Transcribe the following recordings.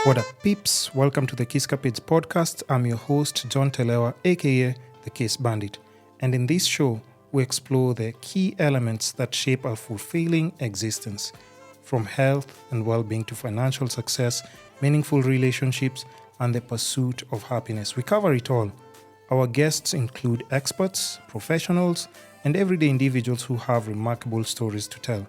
What up, peeps? Welcome to the Kisscapades podcast. I'm your host, John Telewa, aka the Kiss Bandit. And in this show, we explore the key elements that shape our fulfilling existence, from health and well-being to financial success, meaningful relationships, and the pursuit of happiness. We cover it all. Our guests include experts, professionals, and everyday individuals who have remarkable stories to tell.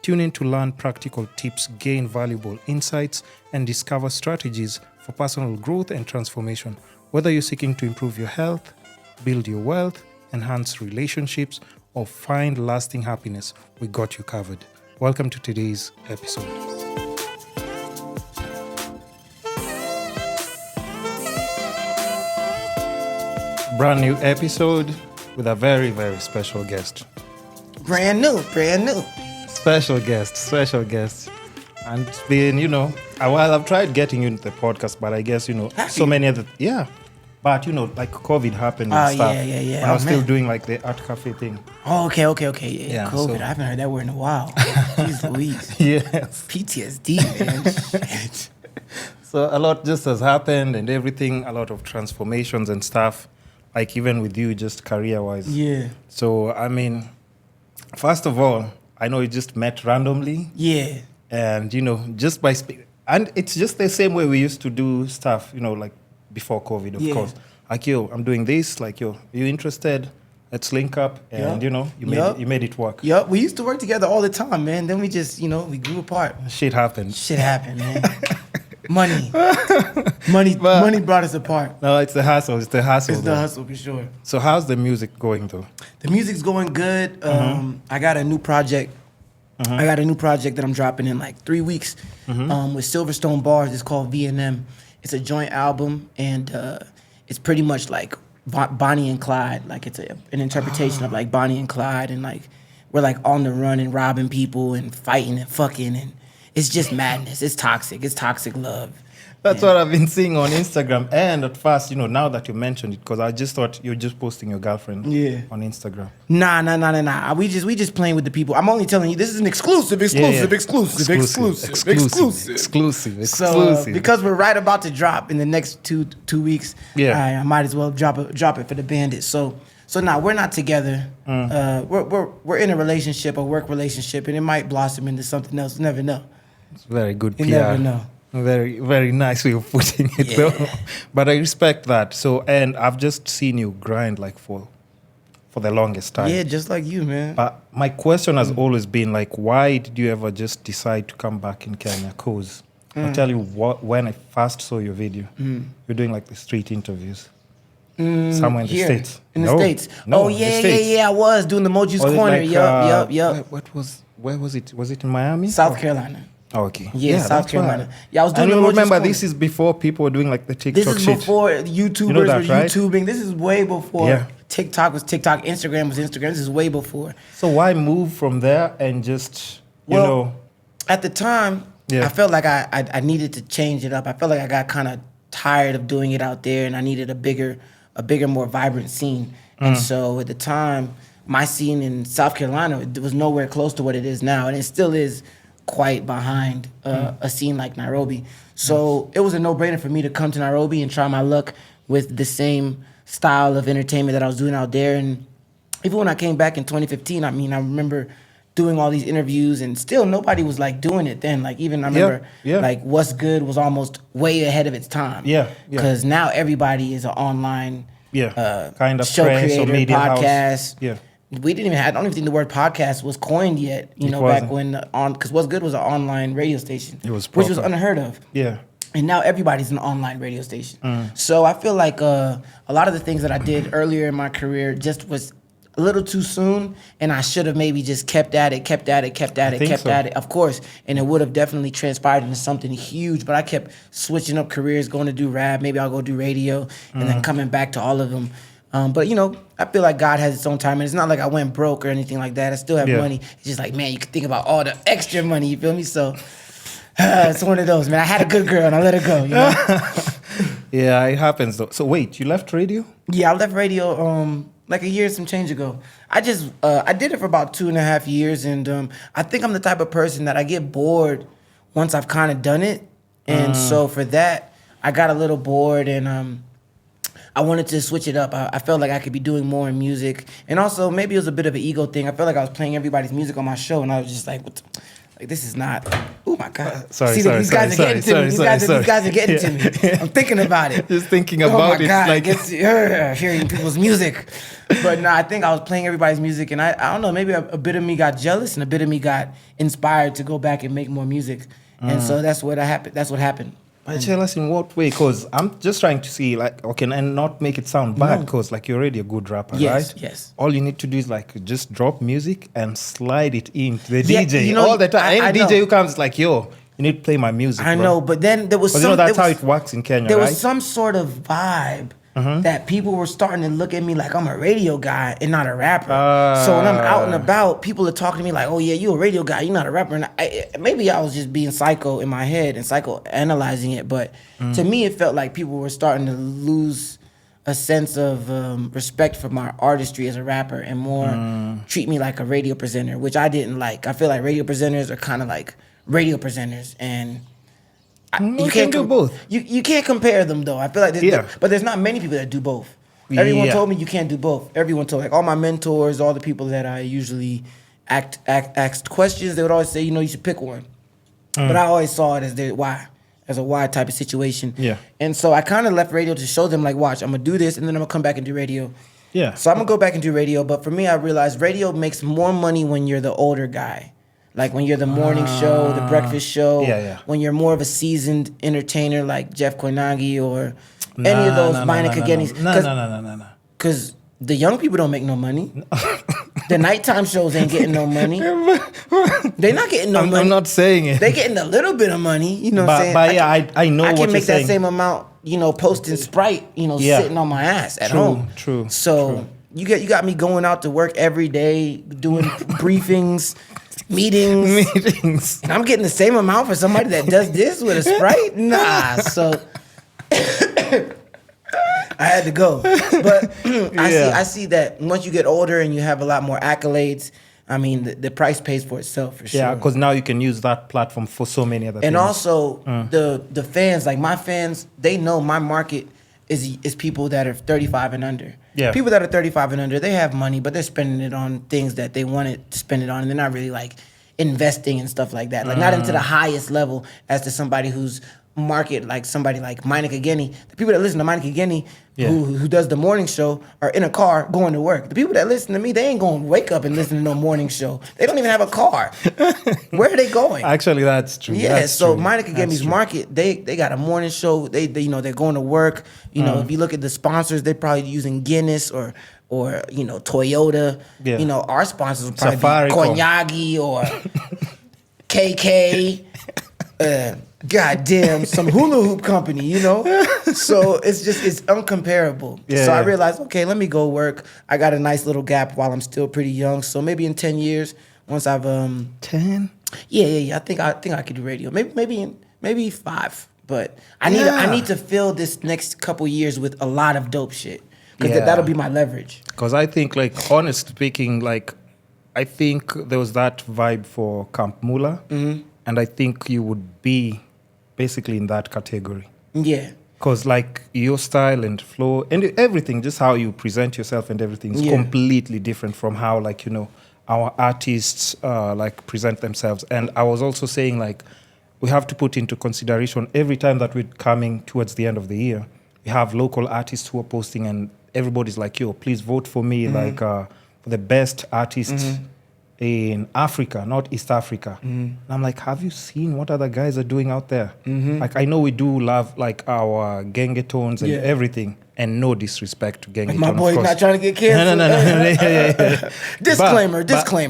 Tune in to learn practical tips, gain valuable insights, and discover strategies for personal growth and transformation. Whether you're seeking to improve your health, build your wealth, enhance relationships, or find lasting happiness, we got you covered. Welcome to today's episode. Brand new episode with a very, very special guest. Brand new. Special guest. And it's been, a while. I've tried getting you into the podcast, but I guess, so many other, But, like COVID happened and stuff. Yeah. And I was still doing like the art cafe thing. Oh, okay. Yeah, COVID. So, I haven't heard that word in a while. Jeez Louise. Yes. PTSD, man. So a lot just has happened and everything, a lot of transformations and stuff. Like even with you, just career-wise. Yeah. So, first of all, I know you just met randomly. Yeah. And, just by and it's just the same way we used to do stuff, like before COVID, of course. Like, I'm doing this. Like, you interested? Let's link up. And, you made it work. Yep. We used to work together all the time, man. Then we just, we grew apart. Shit happened, man. Money brought us apart. No, it's the hustle. It's the hustle for sure. So how's the music going, though? The music's going good. I got a new project. I got a new project that I'm dropping in like 3 weeks with Silverstone Bars. It's called V&M. It's a joint album, and it's pretty much like Bonnie and Clyde. Like it's an interpretation of like Bonnie and Clyde, and like we're like on the run and robbing people and fighting and fucking, and it's just madness. It's toxic. It's toxic love. That's what I've been seeing on Instagram. And at first, now that you mentioned it, because I just thought you're just posting your girlfriend on Instagram. Nah. We just playing with the people. I'm only telling you, this is an exclusive. So because we're right about to drop in the next two weeks, I might as well drop it for the bandit. So now we're not together. We're in a relationship, a work relationship, and it might blossom into something else. You never know. It's very good PR. You never know. Very, very nice way of putting it, though. But I respect that. So, and I've just seen you grind like for the longest time. Yeah, just like you, man. But my question has always been like, why did you ever just decide to come back in Kenya? Cause I'll tell you when I first saw your video, you're doing like the street interviews. Somewhere in the States. In the States. No, oh, yeah. I was doing the Moji's Corner. Like, Yup. Where was it? Was it in Miami? South Carolina. Oh, okay. Yeah, South Carolina. Right. Yeah, I was doing and the remember, Corner. this is before people were doing like the TikTok shit. This is before YouTubers were right? YouTubing. This is way before TikTok was TikTok. Instagram was Instagram. This is way before. So why move from there and just, At the time, I felt like I needed to change it up. I felt like I got kind of tired of doing it out there, and I needed a bigger, more vibrant scene. And so at the time, my scene in South Carolina, it was nowhere close to what it is now, and it still is quite behind a scene like Nairobi. So it was a no-brainer for me to come to Nairobi and try my luck with the same style of entertainment that I was doing out there. And even when I came back in 2015, I remember doing all these interviews, and still nobody was like doing it then. Like even I remember like What's Good was almost way ahead of its time. Because now everybody is an online kind of show press creator, or media podcast. House. We didn't even I don't even think the word podcast was coined yet, back when because What's Good was an online radio station. It was which was unheard of. Yeah. And now everybody's an online radio station. So I feel like a lot of the things that I did earlier in my career just was a little too soon, and I should have maybe just kept at it, of course, and it would have definitely transpired into something huge, but I kept switching up careers, going to do rap, maybe I'll go do radio, and then coming back to all of them. But, I feel like God has its own time, and it's not like I went broke or anything like that. I still have money. It's just like, man, you can think about all the extra money, you feel me? So it's one of those, man. I had a good girl, and I let her go, Yeah, it happens, though. So wait, you left radio? Yeah, I left radio like a year and some change ago. I did it for about 2.5 years, and I think I'm the type of person that I get bored once I've kind of done it, And so for that, I got a little bored, and I wanted to switch it up. I felt like I could be doing more in music, and also maybe it was a bit of an ego thing. I felt like I was playing everybody's music on my show, and I was just like, like this is not. Oh my God! These guys are getting to me. These guys are getting to me. I'm thinking about it. Just thinking about it. God, like hearing people's music. But no, I think I was playing everybody's music, and I don't know. Maybe a bit of me got jealous, and a bit of me got inspired to go back and make more music. And so that's what happened. That's what happened. But jealous in what way? Because I'm just trying to see, like, okay, and not make it sound bad, because like you're already a good rapper, right? Yes. All you need to do is like just drop music and slide it into the DJ. You know, all the time. I Any DJ who comes like, yo, you need to play my music. I know, but then there was some. That's how it works in Kenya, there right? was some sort of vibe that people were starting to look at me like I'm a radio guy and not a rapper. So when I'm out and about, people are talking to me like, "Oh yeah, you a radio guy, you're not a rapper." And maybe I was just being psycho in my head and psychoanalyzing it, but to me, it felt like people were starting to lose a sense of respect for my artistry as a rapper and more treat me like a radio presenter, which I didn't like. I feel like radio presenters are kind of like radio presenters, and you can't do both. You can't compare them though. I feel like but there's not many people that do both. Everyone told me you can't do both. Everyone told, like all my mentors, all the people that I usually asked questions, they would always say, you should pick one. But I always saw it as a why type of situation. Yeah. And so I kind of left radio to show them like, watch, I'm gonna do this, and then I'm gonna come back and do radio. Yeah. So I'm gonna go back and do radio. But for me, I realized radio makes more money when you're the older guy. Like when you're the morning show, the breakfast show, when you're more of a seasoned entertainer like Jeff Koinange or any of those Minor Kagenis. No. Because the young people don't make no money. The nighttime shows ain't getting no money. They're not getting no money. I'm not saying it. They're getting a little bit of money. You know what I'm saying? But yeah, I know what you're saying. I can make that same amount, posting Sprite, sitting on my ass at home. True. So you got me going out to work every day, doing briefings. Meetings. I'm getting the same amount for somebody that does this with a Sprite? Nah. So I had to go. But I see that once you get older and you have a lot more accolades, I mean, the price pays for itself for sure. Yeah, because now you can use that platform for so many other things. And also the fans, like my fans, they know my market is people that are 35 and under. Yeah. People that are 35 and under, they have money, but they're spending it on things that they wanted to spend it on, and they're not really like investing and stuff like that. Like not into the highest level as to somebody who's market like somebody like Minor Kagenis. The people that listen to Minor Kagenis who does the morning show are in a car going to work. The people that listen to me, they ain't going to wake up and listen to no morning show. They don't even have a car. Where are they going? Actually, that's true. Yeah, that's so true. Minor Kagenis market, they got a morning show. They they're going to work. If you look at the sponsors, they're probably using Guinness or Toyota. Yeah. Our sponsors will probably be Koinange or KK. Goddamn, some hula hoop company, So it's uncomparable. Yeah, so I realized, okay, let me go work. I got a nice little gap while I'm still pretty young. So maybe in 10 years, once I've 10? Yeah. I think I could do radio. Maybe 5. But I need to fill this next couple years with a lot of dope shit. Because that'll be my leverage. Because I think, like, honest speaking, like, I think there was that vibe for Camula. And I think you would be basically in that category. Yeah. Because like your style and flow and everything, just how you present yourself and everything is completely different from how like, our artists like present themselves. And I was also saying like, we have to put into consideration every time that we're coming towards the end of the year, we have local artists who are posting and everybody's like, yo, please vote for me like for the best artist in Africa, not East Africa. And I'm like, have you seen what other guys are doing out there? Like, I know we do love like our gengetones and everything, and no disrespect to gengeton. My boy's not trying to get canceled. No. Disclaimer.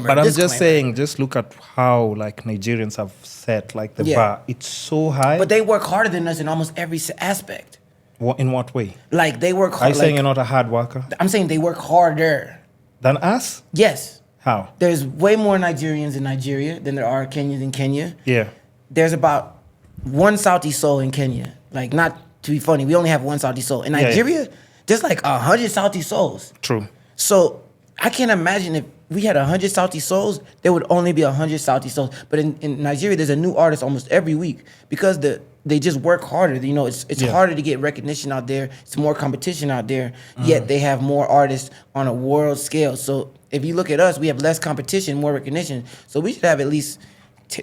But I'm just saying, just look at how like Nigerians have set like the bar. It's so high. But they work harder than us in almost every aspect. In what way? Like they work hard. Are you saying you're not a hard worker? I'm saying they work harder. Than us? Yes. How? There's way more Nigerians in Nigeria than there are Kenyans in Kenya. Yeah. There's about one Southeast soul in Kenya. Like, not to be funny, we only have one Southeast soul. In Nigeria, there's like 100 Southeast souls. True. So I can't imagine if we had 100 Sauti Souls, there would only be 100 Sauti Souls. But in Nigeria, there's a new artist almost every week because they just work harder. You know, it's harder to get recognition out there. It's more competition out there. Yet they have more artists on a world scale. So if you look at us, we have less competition, more recognition. So we should have at least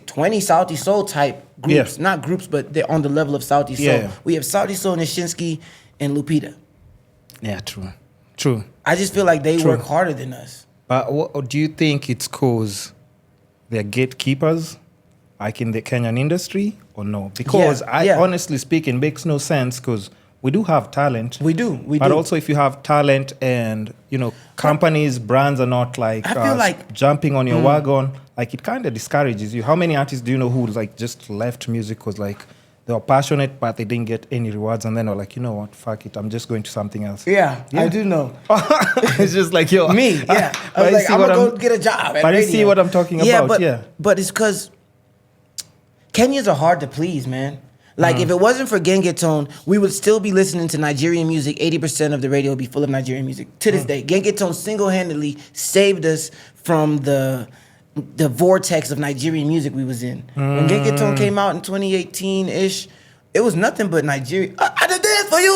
20 Sauti Soul type groups. Yeah. Not groups, but they're on the level of Sauti Soul. Yeah. We have Sauti Soul, Nishinsky, and Lupita. Yeah, true. I just feel like they work harder than us. But what, do you think it's because they're gatekeepers, like in the Kenyan industry, or no? Because honestly speaking, it makes no sense because we do have talent. We do. But also if you have talent and, you know, companies, brands are not like, I feel like jumping on your wagon, like it kind of discourages you. How many artists do you know who like just left music because like they were passionate but they didn't get any rewards and then were like, you know what, fuck it, I'm just going to something else. Yeah. I do know. It's just like, yo. Me, yeah. I was like, I'm going to go get a job at But radio. you see what I'm talking about, But it's because Kenyans are hard to please, man. Like, if it wasn't for Gengetone, we would still be listening to Nigerian music. 80% of the radio would be full of Nigerian music. To this day, Gengetone single-handedly saved us from the vortex of Nigerian music we was in. When Gengetone came out in 2018-ish, it was nothing but Nigeria. I done dance for you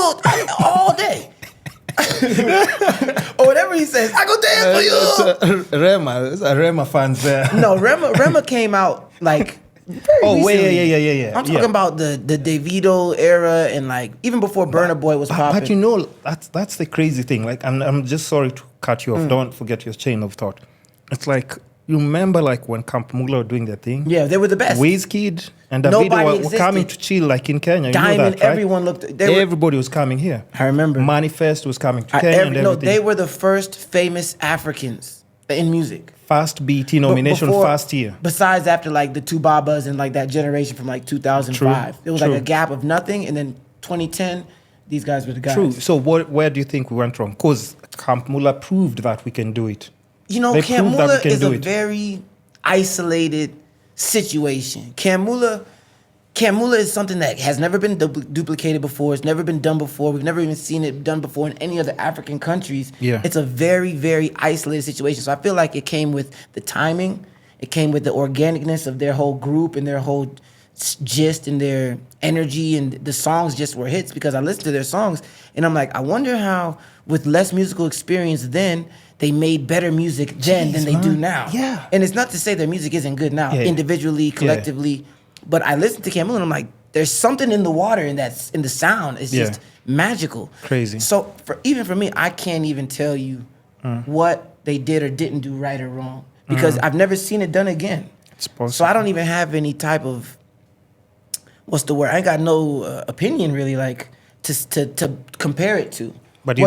all day. Or whatever he says, I go dance for you. Rema fans there. No, Rema came out like... yeah. I'm talking about the Davido era and like even before Burna Boy was popping. But you know, that's the crazy thing. Like I'm just sorry to cut you off. Don't forget your chain of thought. It's like you remember like when Camula were doing their thing. Yeah, they were the best. Wizkid and Davido were coming to chill like in Kenya. Diamond, you know that, right? everyone looked. Everybody was coming here. I remember. Manifest was coming to Kenya and everything. No, they were the first famous Africans in music. First BT nomination, first year. Besides after like the two Babas and like that generation from like 2005. It was like a gap of nothing, and then 2010, these guys were the guys. True. So where do you think we went wrong? Because Camula proved that we can do it. You know, Camula is a very isolated situation. Camula is something that has never been duplicated before. It's never been done before. We've never even seen it done before in any other African countries. Yeah. It's a very, very isolated situation. So I feel like it came with the timing. It came with the organicness of their whole group and their whole gist and their energy. And the songs just were hits because I listened to their songs. And I'm like, I wonder how, with less musical experience then, they made better music then than they do now. Yeah. And it's not to say their music isn't good now, individually, collectively. But I listened to Camula and I'm like, there's something in the water in the sound. It's just magical. Crazy. So even for me, I can't even tell you what they did or didn't do right or wrong because I've never seen it done again. It's possible. So I don't even have any type of, what's the word? I ain't got no opinion really like to compare it to. But do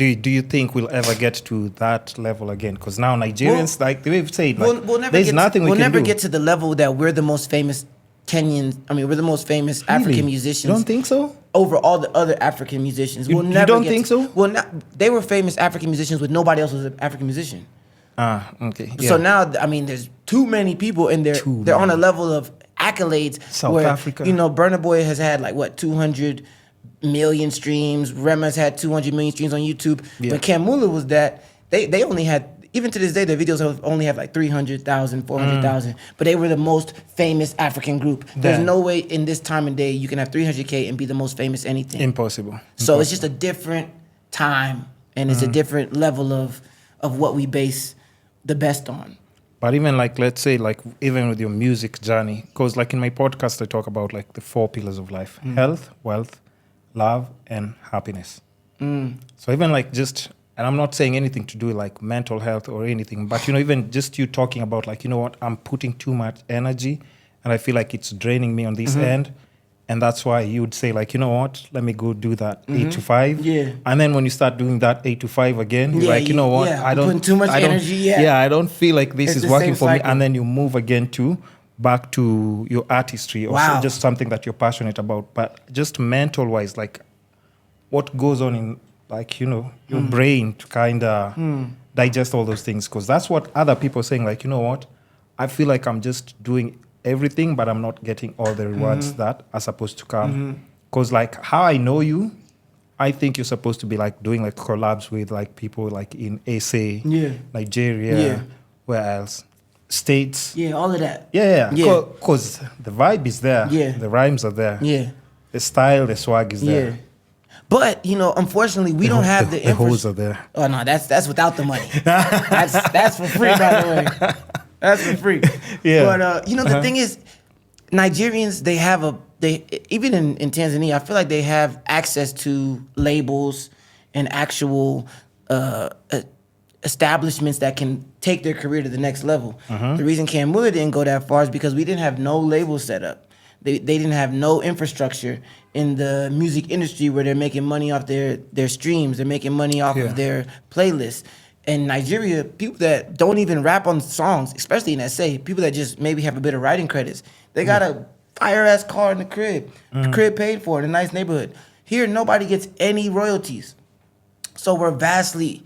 you think we'll ever get to that level again? Because now Nigerians, like we've said, like, there's nothing we can do. We'll never get to the level that we're the most famous Kenyans. I mean, we're the most famous African musicians. You don't think so? Over all the other African musicians. You don't think so? Well, they were famous African musicians with nobody else was an African musician. Okay. Yeah. So now, I mean, there's too many people and they're on a level of accolades. South Africa. You know, Burna Boy has had like, 200 million streams. Rema's had 200 million streams on YouTube. Yeah. When Camula was that, they only had, even to this day, their videos only have like 300,000, 400,000. But they were the most famous African group. There's no way in this time and day you can have 300K and be the most famous anything. Impossible. So it's just a different time and it's a different level of what we base the best on. But even like, let's say like, even with your music journey, because like in my podcast, I talk about like the 4 pillars of life: health, wealth, love, and happiness. So even like just, and I'm not saying anything to do with like mental health or anything, but you know, even just you talking about like, you know what, I'm putting too much energy and I feel like it's draining me on this end. And that's why you would say like, you know what, let me go do that 8 to 5. Yeah. And then when you start doing that 8 to 5 again, you're like, you know what, I don't putting too much energy. I don't feel like this is working for cycle. me. And then you move again back to your artistry or just something that you're passionate about. But just mental wise, like what goes on in like, you know, your brain to kind of digest all those things. Because that's what other people are saying, like, you know what, I feel like I'm just doing everything, but I'm not getting all the rewards that are supposed to come. Because like how I know you, I think you're supposed to be like doing like collabs with like people like in SA, Nigeria, where else? States. Yeah, all of that. Yeah. Because the vibe is there. Yeah. The rhymes are there. Yeah. The style, the swag is there. Yeah. But, unfortunately, we don't have the hoes are there. Oh, no, that's without the money. That's for free, by the way. That's for free. Yeah. But, the thing is, Nigerians, even in Tanzania, I feel like they have access to labels and actual establishments that can take their career to the next level. The reason Camula didn't go that far is because we didn't have no label set up. They didn't have no infrastructure in the music industry where they're making money off their streams. They're making money off of their playlists. In Nigeria, people that don't even rap on songs, especially in SA, people that just maybe have a bit of writing credits, they got a fire-ass car in the crib. The crib paid for in a nice neighborhood. Here, nobody gets any royalties. So we're vastly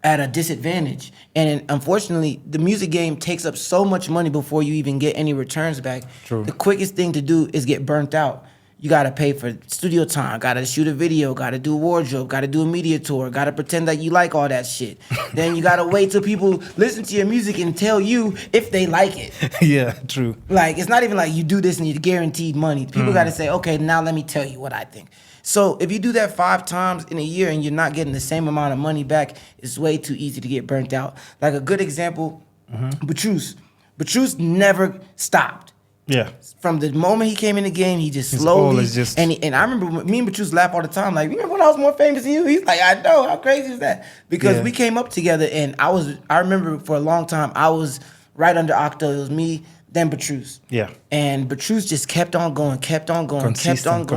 at a disadvantage. And unfortunately, the music game takes up so much money before you even get any returns back. True. The quickest thing to do is get burnt out. You got to pay for studio time, got to shoot a video, got to do a wardrobe, got to do a media tour, got to pretend that you like all that shit. Then you got to wait till people listen to your music and tell you if they like it. Yeah, true. Like, it's not even like you do this and you're guaranteed money. People got to say, okay, now let me tell you what I think. So if you do that 5 times in a year and you're not getting the same amount of money back, it's way too easy to get burnt out. Like a good example, Batrus. Batrus never stopped. Yeah. From the moment he came in the game, he just slowly... And I remember me and Batrus laugh all the time. Like, remember when I was more famous than you? He's like, I know. How crazy is that? Because we came up together and I remember for a long time, I was right under Octo. It was me, then Batrus. Yeah. And Batrus just kept on going. Consistent,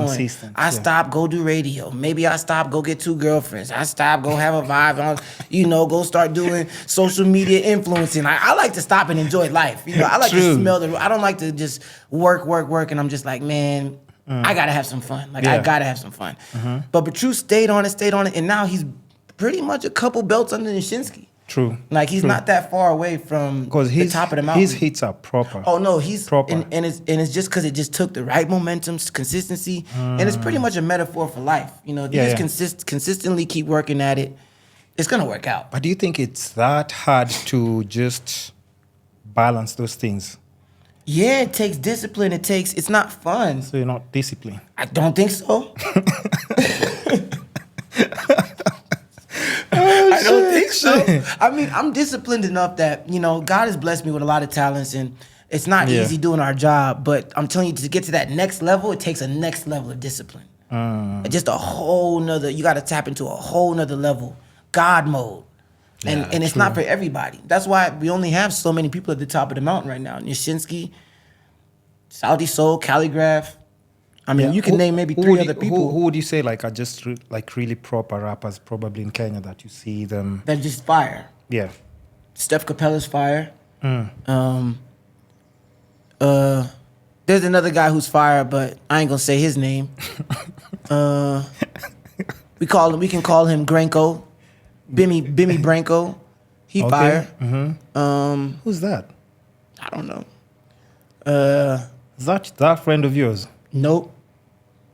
I stopped, go do radio. Maybe I stopped, go get 2 girlfriends. I stopped, go have a vibe on, go start doing social media influencing. I like to stop and enjoy life. I like to smell I don't like to just work. And I'm just like, man, I gotta have some fun. I gotta have some fun. But Batrus stayed on it. And now he's pretty much a couple belts under Nishinsky. True. Like he's not that far away from the top of the mountain. His hits are proper. Oh no, he's proper. And it's just because it just took the right momentum, consistency, and it's pretty much a metaphor for life. Consistently keep working at it, it's gonna work out. But do you think it's that hard to just balance those things? Yeah, it takes discipline. It's not fun. So you're not disciplined? I don't think so. I don't think so. I mean, I'm disciplined enough that, God has blessed me with a lot of talents and it's not easy doing our job, but I'm telling you, to get to that next level, it takes a next level of discipline. Just a whole nother, you got to tap into a whole nother level, God mode. And it's not for everybody. That's why we only have so many people at the top of the mountain right now. Nishinsky, Saudi Soul, Calligraph. I mean, you can name maybe 3 other people. Who would you say are just really proper rappers probably in Kenya that you see them? They're just fire. Yeah. Steph Capella's fire. There's another guy who's fire, but I ain't gonna say his name. We can call him Granko. Bimmy Branko. He fire. Who's that? I don't know. Is that friend of yours? Nope.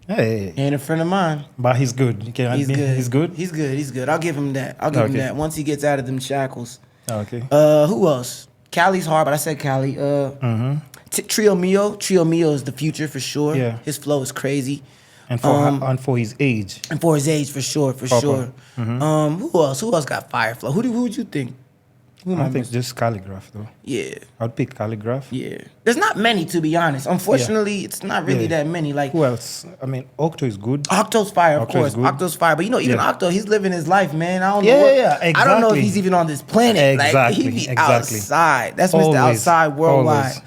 Hey. Ain't a friend of mine. But he's good. He's good? He's good. I'll give him that. Him that once he gets out of them shackles. Okay. Who else? Cali's hard, but I said Cali. Trio Mio is the future for sure. Yeah. His flow is crazy. And for his age. And for his age, for sure. Who else got fire flow? Who would you think? I think just Calligraph, though. Yeah. I'd pick Calligraph. Yeah. There's not many, to be honest. Unfortunately, it's not really that many. Like, who else? I mean, Octo is good. Octo's fire, of course. Octo's fire. But, even Octo, he's living his life, man. I don't know. Exactly. I don't know if he's even on this planet. Exactly. Like, he be outside. That's Mr. Outside worldwide. Always.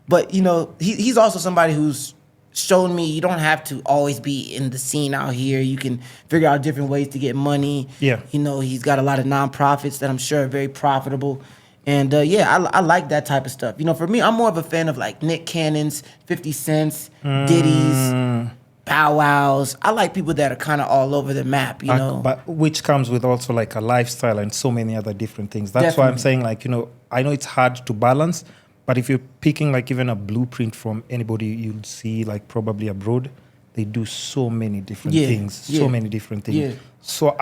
But, he's also somebody who's shown me you don't have to always be in the scene out here. You can figure out different ways to get money. Yeah. He's got a lot of nonprofits that I'm sure are very profitable. And I like that type of stuff. For me, I'm more of a fan of like Nick Cannon's, 50 Cent's, Diddy's, Bow Wow's. I like people that are kind of all over the map, But which comes with also like a lifestyle and so many other different things. That's why I'm saying like, I know it's hard to balance, but if you're picking like even a blueprint from anybody you'd see like probably abroad, they do so many different Yeah, things. yeah. So many different things. Yeah. So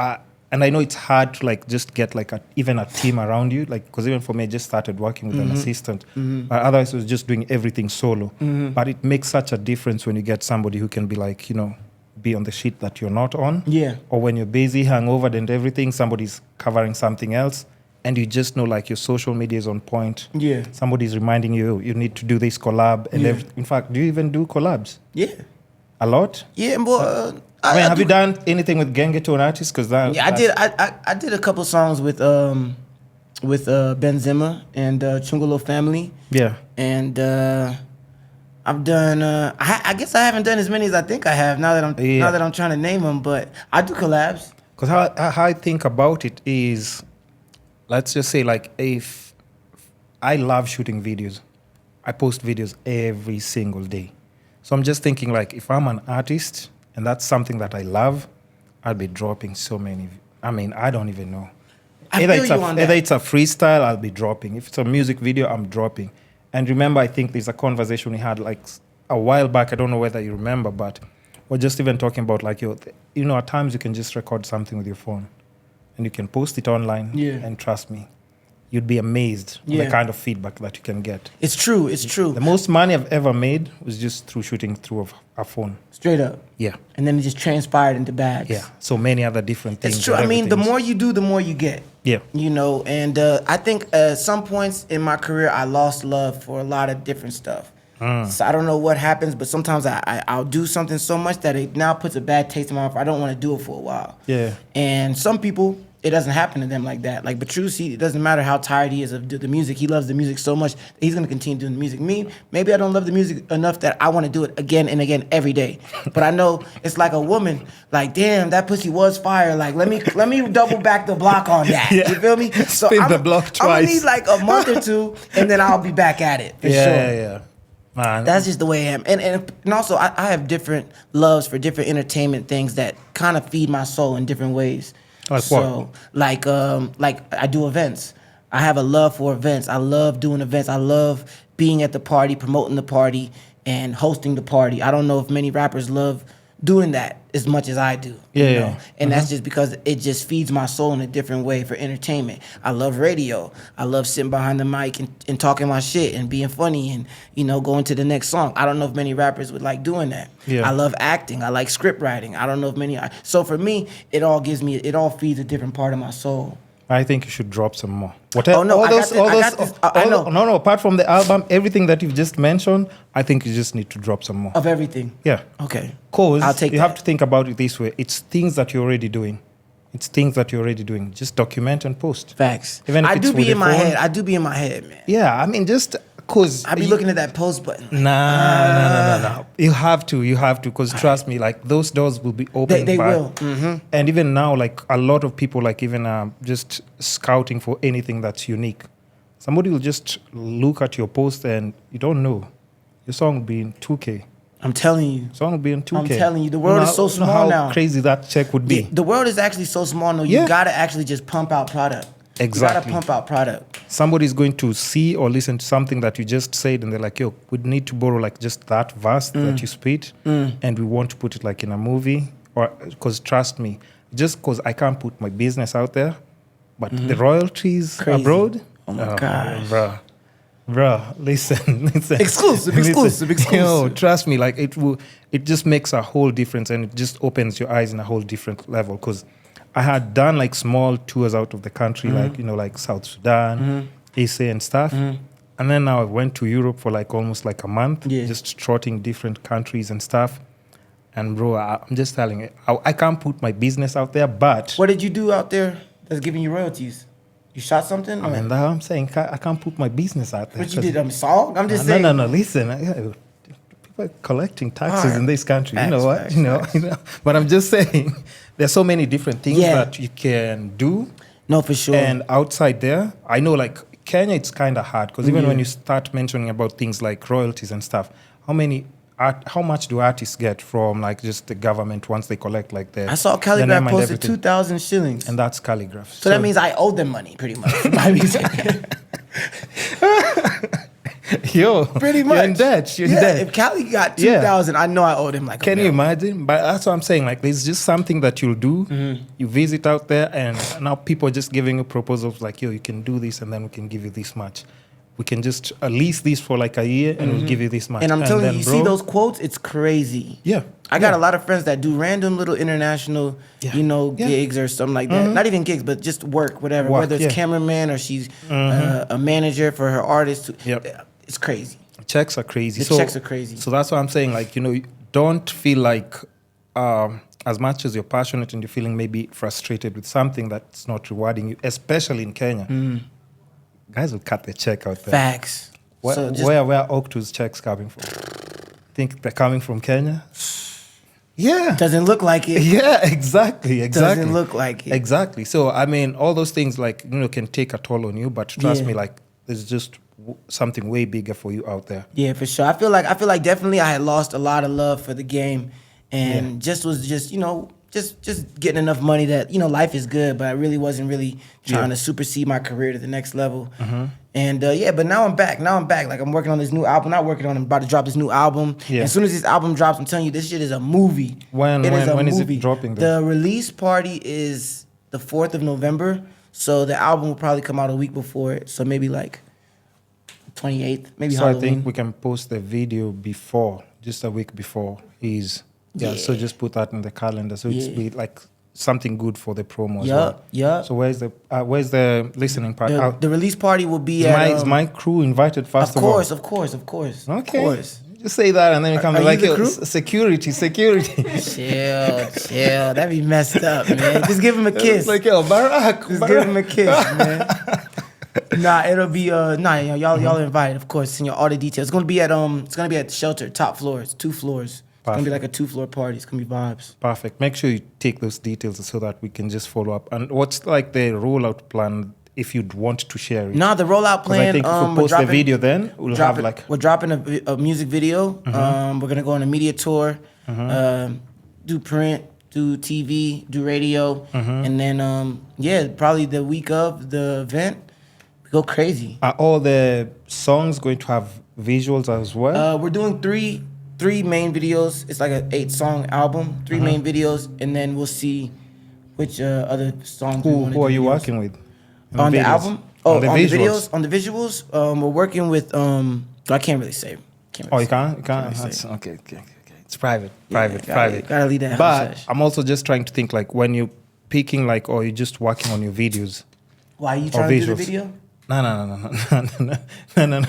and I know it's hard to like just get like even a team around you, like because even for me, I just started working with an assistant, but otherwise I was just doing everything solo. But it makes such a difference when you get somebody who can be like, be on the shit that you're not on. Yeah. Or when you're busy, hungover and everything, somebody's covering something else, and you just know like your social media is on point. Yeah. Somebody's reminding you need to do this collab, and in fact, do you even do collabs? Yeah. A lot? Yeah, but have you done anything with Gengeton artists? Because I did. I did a couple songs with Benzema and Chungolo Family. Yeah. And I've done. I guess I haven't done as many as I think I have. Now that I'm trying to name them, but I do collabs. Because how I think about it is, let's just say like if I love shooting videos, I post videos every single day. So I'm just thinking like if I'm an artist and that's something that I love, I'll be dropping so many. I mean, I don't even know. Either it's a freestyle, I'll be dropping. If it's a music video, I'm dropping. And remember, I think there's a conversation we had like a while back. I don't know whether you remember, but we're just even talking about like, at times you can just record something with your phone and you can post it online. Yeah. And trust me, you'd be amazed at the kind of feedback that you can get. It's true. The most money I've ever made was just through shooting through a phone. Straight up. Yeah. And then it just transpired into bags. Yeah. So many other different things. It's true. I mean, the more you do, the more you get. Yeah. And I think at some points in my career, I lost love for a lot of different stuff. So I don't know what happens, but sometimes I'll do something so much that it now puts a bad taste in my mouth. I don't want to do it for a while. Yeah. And some people, it doesn't happen to them like that. Like Batrus, it doesn't matter how tired he is of the music. He loves the music so much that he's going to continue doing the music. Me, maybe I don't love the music enough that I want to do it again and again every day. But I know it's like a woman. Like, damn, that pussy was fire. Like, let me double back the block on that. Yeah. You feel me? So Spin the block twice. I'm gonna need like a month or two, and then I'll be back at it for sure. Yeah. Man. That's just the way I am. And also, I have different loves for different entertainment things that kind of feed my soul in different ways. Like so, what? Like I do events. I have a love for events. I love doing events. I love being at the party, promoting the party, and hosting the party. I don't know if many rappers love doing that as much as I do. Yeah. And that's just because it just feeds my soul in a different way for entertainment. I love radio. I love sitting behind the mic and talking my shit and being funny and, going to the next song. I don't know if many rappers would like doing that. Yeah. I love acting. I like script writing. I don't know if many. So for me, it all feeds a different part of my soul. I think you should drop some more. I know. No. Apart from the album, everything that you've just mentioned, I think you just need to drop some more. Of everything? Yeah. Okay. Because you have to think about it this way. It's things that you're already doing. Just document and post. Facts. Even if I do be in my head, man. Yeah, I mean, just because I be looking at that post button. No. You have to, because trust me, like those doors will be open. They will. Mm-hmm. And even now, like a lot of people, like even just scouting for anything that's unique. Somebody will just look at your post and you don't know. Your song will be in 2K. I'm telling you. Song will be in 2K. I'm telling you, the world is so small now. How crazy that check would be. Yeah, the world is actually so small now. You gotta actually just pump out product. Exactly. You gotta pump out product. Somebody's going to see or listen to something that you just said and they're like, yo, we need to borrow like just that verse that you spit and we want to put it like in a movie. Or because trust me, just because I can't put my business out there, but the royalties abroad. Oh my gosh. Bro, listen. Exclusive. Yo, trust me, like it just makes a whole difference and it just opens your eyes in a whole different level. Because I had done like small tours out of the country, like South Sudan, SA and stuff. And then now I went to Europe for like almost like a month, just trotting different countries and stuff. And bro, I'm just telling you, I can't put my business out there, but... What did you do out there that's giving you royalties? You shot something? I mean, that's what I'm saying. I can't put my business out there. What you did, a song? I'm just saying. No, listen. People are collecting taxes in this country. Facts, you know what? Facts, you know. But I'm just saying, there's so many different things that you can do. No, for sure. And outside there, I know like Kenya, it's kind of hard because even when you start mentioning about things like royalties and stuff, how much do artists get from like just the government once they collect like the... I saw Calligraph posted 2,000 shillings. And that's Calligraph. So that means I owe them money pretty much for my music. yo, pretty much. You're in debt. You're in debt. If Cali got 2,000, I know I owed him like. Can you imagine? But that's what I'm saying. Like, there's just something that you'll do. Mm-hmm. You visit out there, and now people are just giving you proposals like, yo, you can do this, and then we can give you this much. We can just lease this for like a year, and we'll give you this much. And I'm telling you, see those quotes? It's crazy. Yeah. I got a lot of friends that do random little international, gigs or something like that. Not even gigs, but just work, whatever. Whether it's cameraman or she's a manager for her artist. It's crazy. Checks are crazy. Checks are crazy. So that's what I'm saying. Like, don't feel like as much as you're passionate and you're feeling maybe frustrated with something that's not rewarding you, especially in Kenya. Guys will cut the check out there. Facts. Where Octo's checks coming from? Think they're coming from Kenya? Yeah. Doesn't look like it. Yeah, exactly. Doesn't look like it. Exactly. So, I mean, all those things, like, can take a toll on you, but trust me, like, there's just something way bigger for you out there. Yeah, for sure. I feel like definitely I had lost a lot of love for the game and just getting enough money that, life is good, but I really wasn't really trying to supersede my career to the next level. And but now I'm back. Like, I'm working on this new album. Not working on it. I'm about to drop this new album. Yeah. And as soon as this album drops, I'm telling you, this shit is a movie. When is it dropping? The release party is the 4th of November. So the album will probably come out a week before it. So maybe like 28th, maybe so Halloween. I think we can post the video before, just a week before he's... so just put that in the calendar. So it's be like something good for the promo as well. Yeah. So where's the listening part? The release party will be is my crew invited first of all? Of course. Okay. Of course. Just say that and then you come like, security. Chill. That'd be messed up, man. Just give him a kiss. Like, yo, Barak. Give him a kiss, man. It'll be y'all are invited, of course. Send you all the details. It's gonna be at the shelter, top floors, 2 floors. It's going to be like a 2-floor party. It's going to be vibes. Perfect. Make sure you take those details so that we can just follow up. And what's like the rollout plan if you'd want to share it? The rollout plan... I think if we post the video then, we'll have like... We're dropping a music video. We're going to go on a media tour, do print, do TV, do radio. And then, probably the week of the event, we go crazy. Are all the songs going to have visuals as well? We're doing three main videos. It's like an 8-song album. 3 main videos, and then we'll see which other songs. Who are you working with on the album? On the visuals. On the visuals, we're working with. I can't really say. You can't. Okay. It's private. Gotta leave that. But I'm also just trying to think like when you're picking like, or you're just working on your videos. Why are you trying to do the video? No.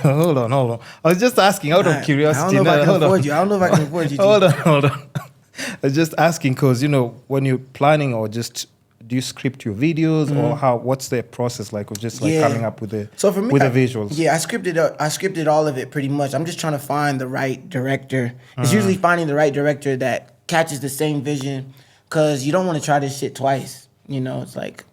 Hold on. I was just asking out of curiosity. I don't know if I can afford you. Hold on. I was just asking because, when you're planning or just do you script your videos or what's the process like of just like coming up with the visuals? Yeah, I scripted all of it pretty much. I'm just trying to find the right director. It's usually finding the right director that catches the same vision because you don't want to try this shit twice. It's like...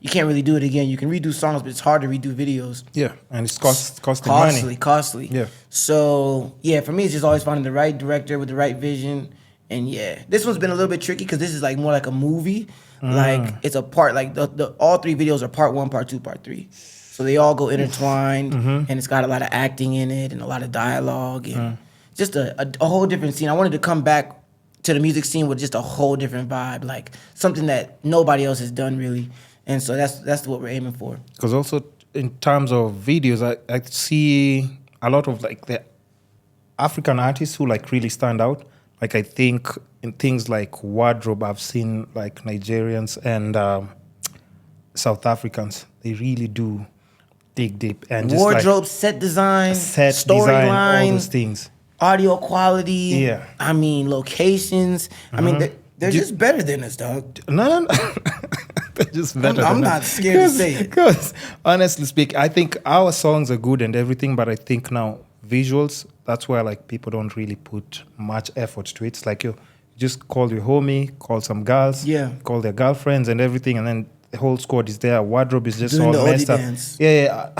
You can't really do it again. You can redo songs, but it's hard to redo videos. Yeah, and it's costing money. Costly. Yeah. So, for me, it's just always finding the right director with the right vision. And, this one's been a little bit tricky because this is like more like a movie. Like, it's a part, like the all 3 videos are part 1, part 2, part 3. So they all go intertwined, and it's got a lot of acting in it and a lot of dialogue and just a whole different scene. I wanted to come back to the music scene with just a whole different vibe, like something that nobody else has done really. And so that's what we're aiming for. Because also in terms of videos, I see a lot of like the African artists who like really stand out. Like I think in things like wardrobe, I've seen like Nigerians and South Africans. They really do dig deep and just wardrobe, like, set design, storyline, all those things, audio quality. Yeah, I mean locations. I mean they're just better than us, dog. No. They're just better. I'm not scared to say it. Because honestly speaking, I think our songs are good and everything, but I think now visuals, that's where like people don't really put much effort to it. It's like you just call your homie, call some girls, call their girlfriends and everything, and then the whole squad is there. Wardrobe is just doing all messed up. Dance. Yeah.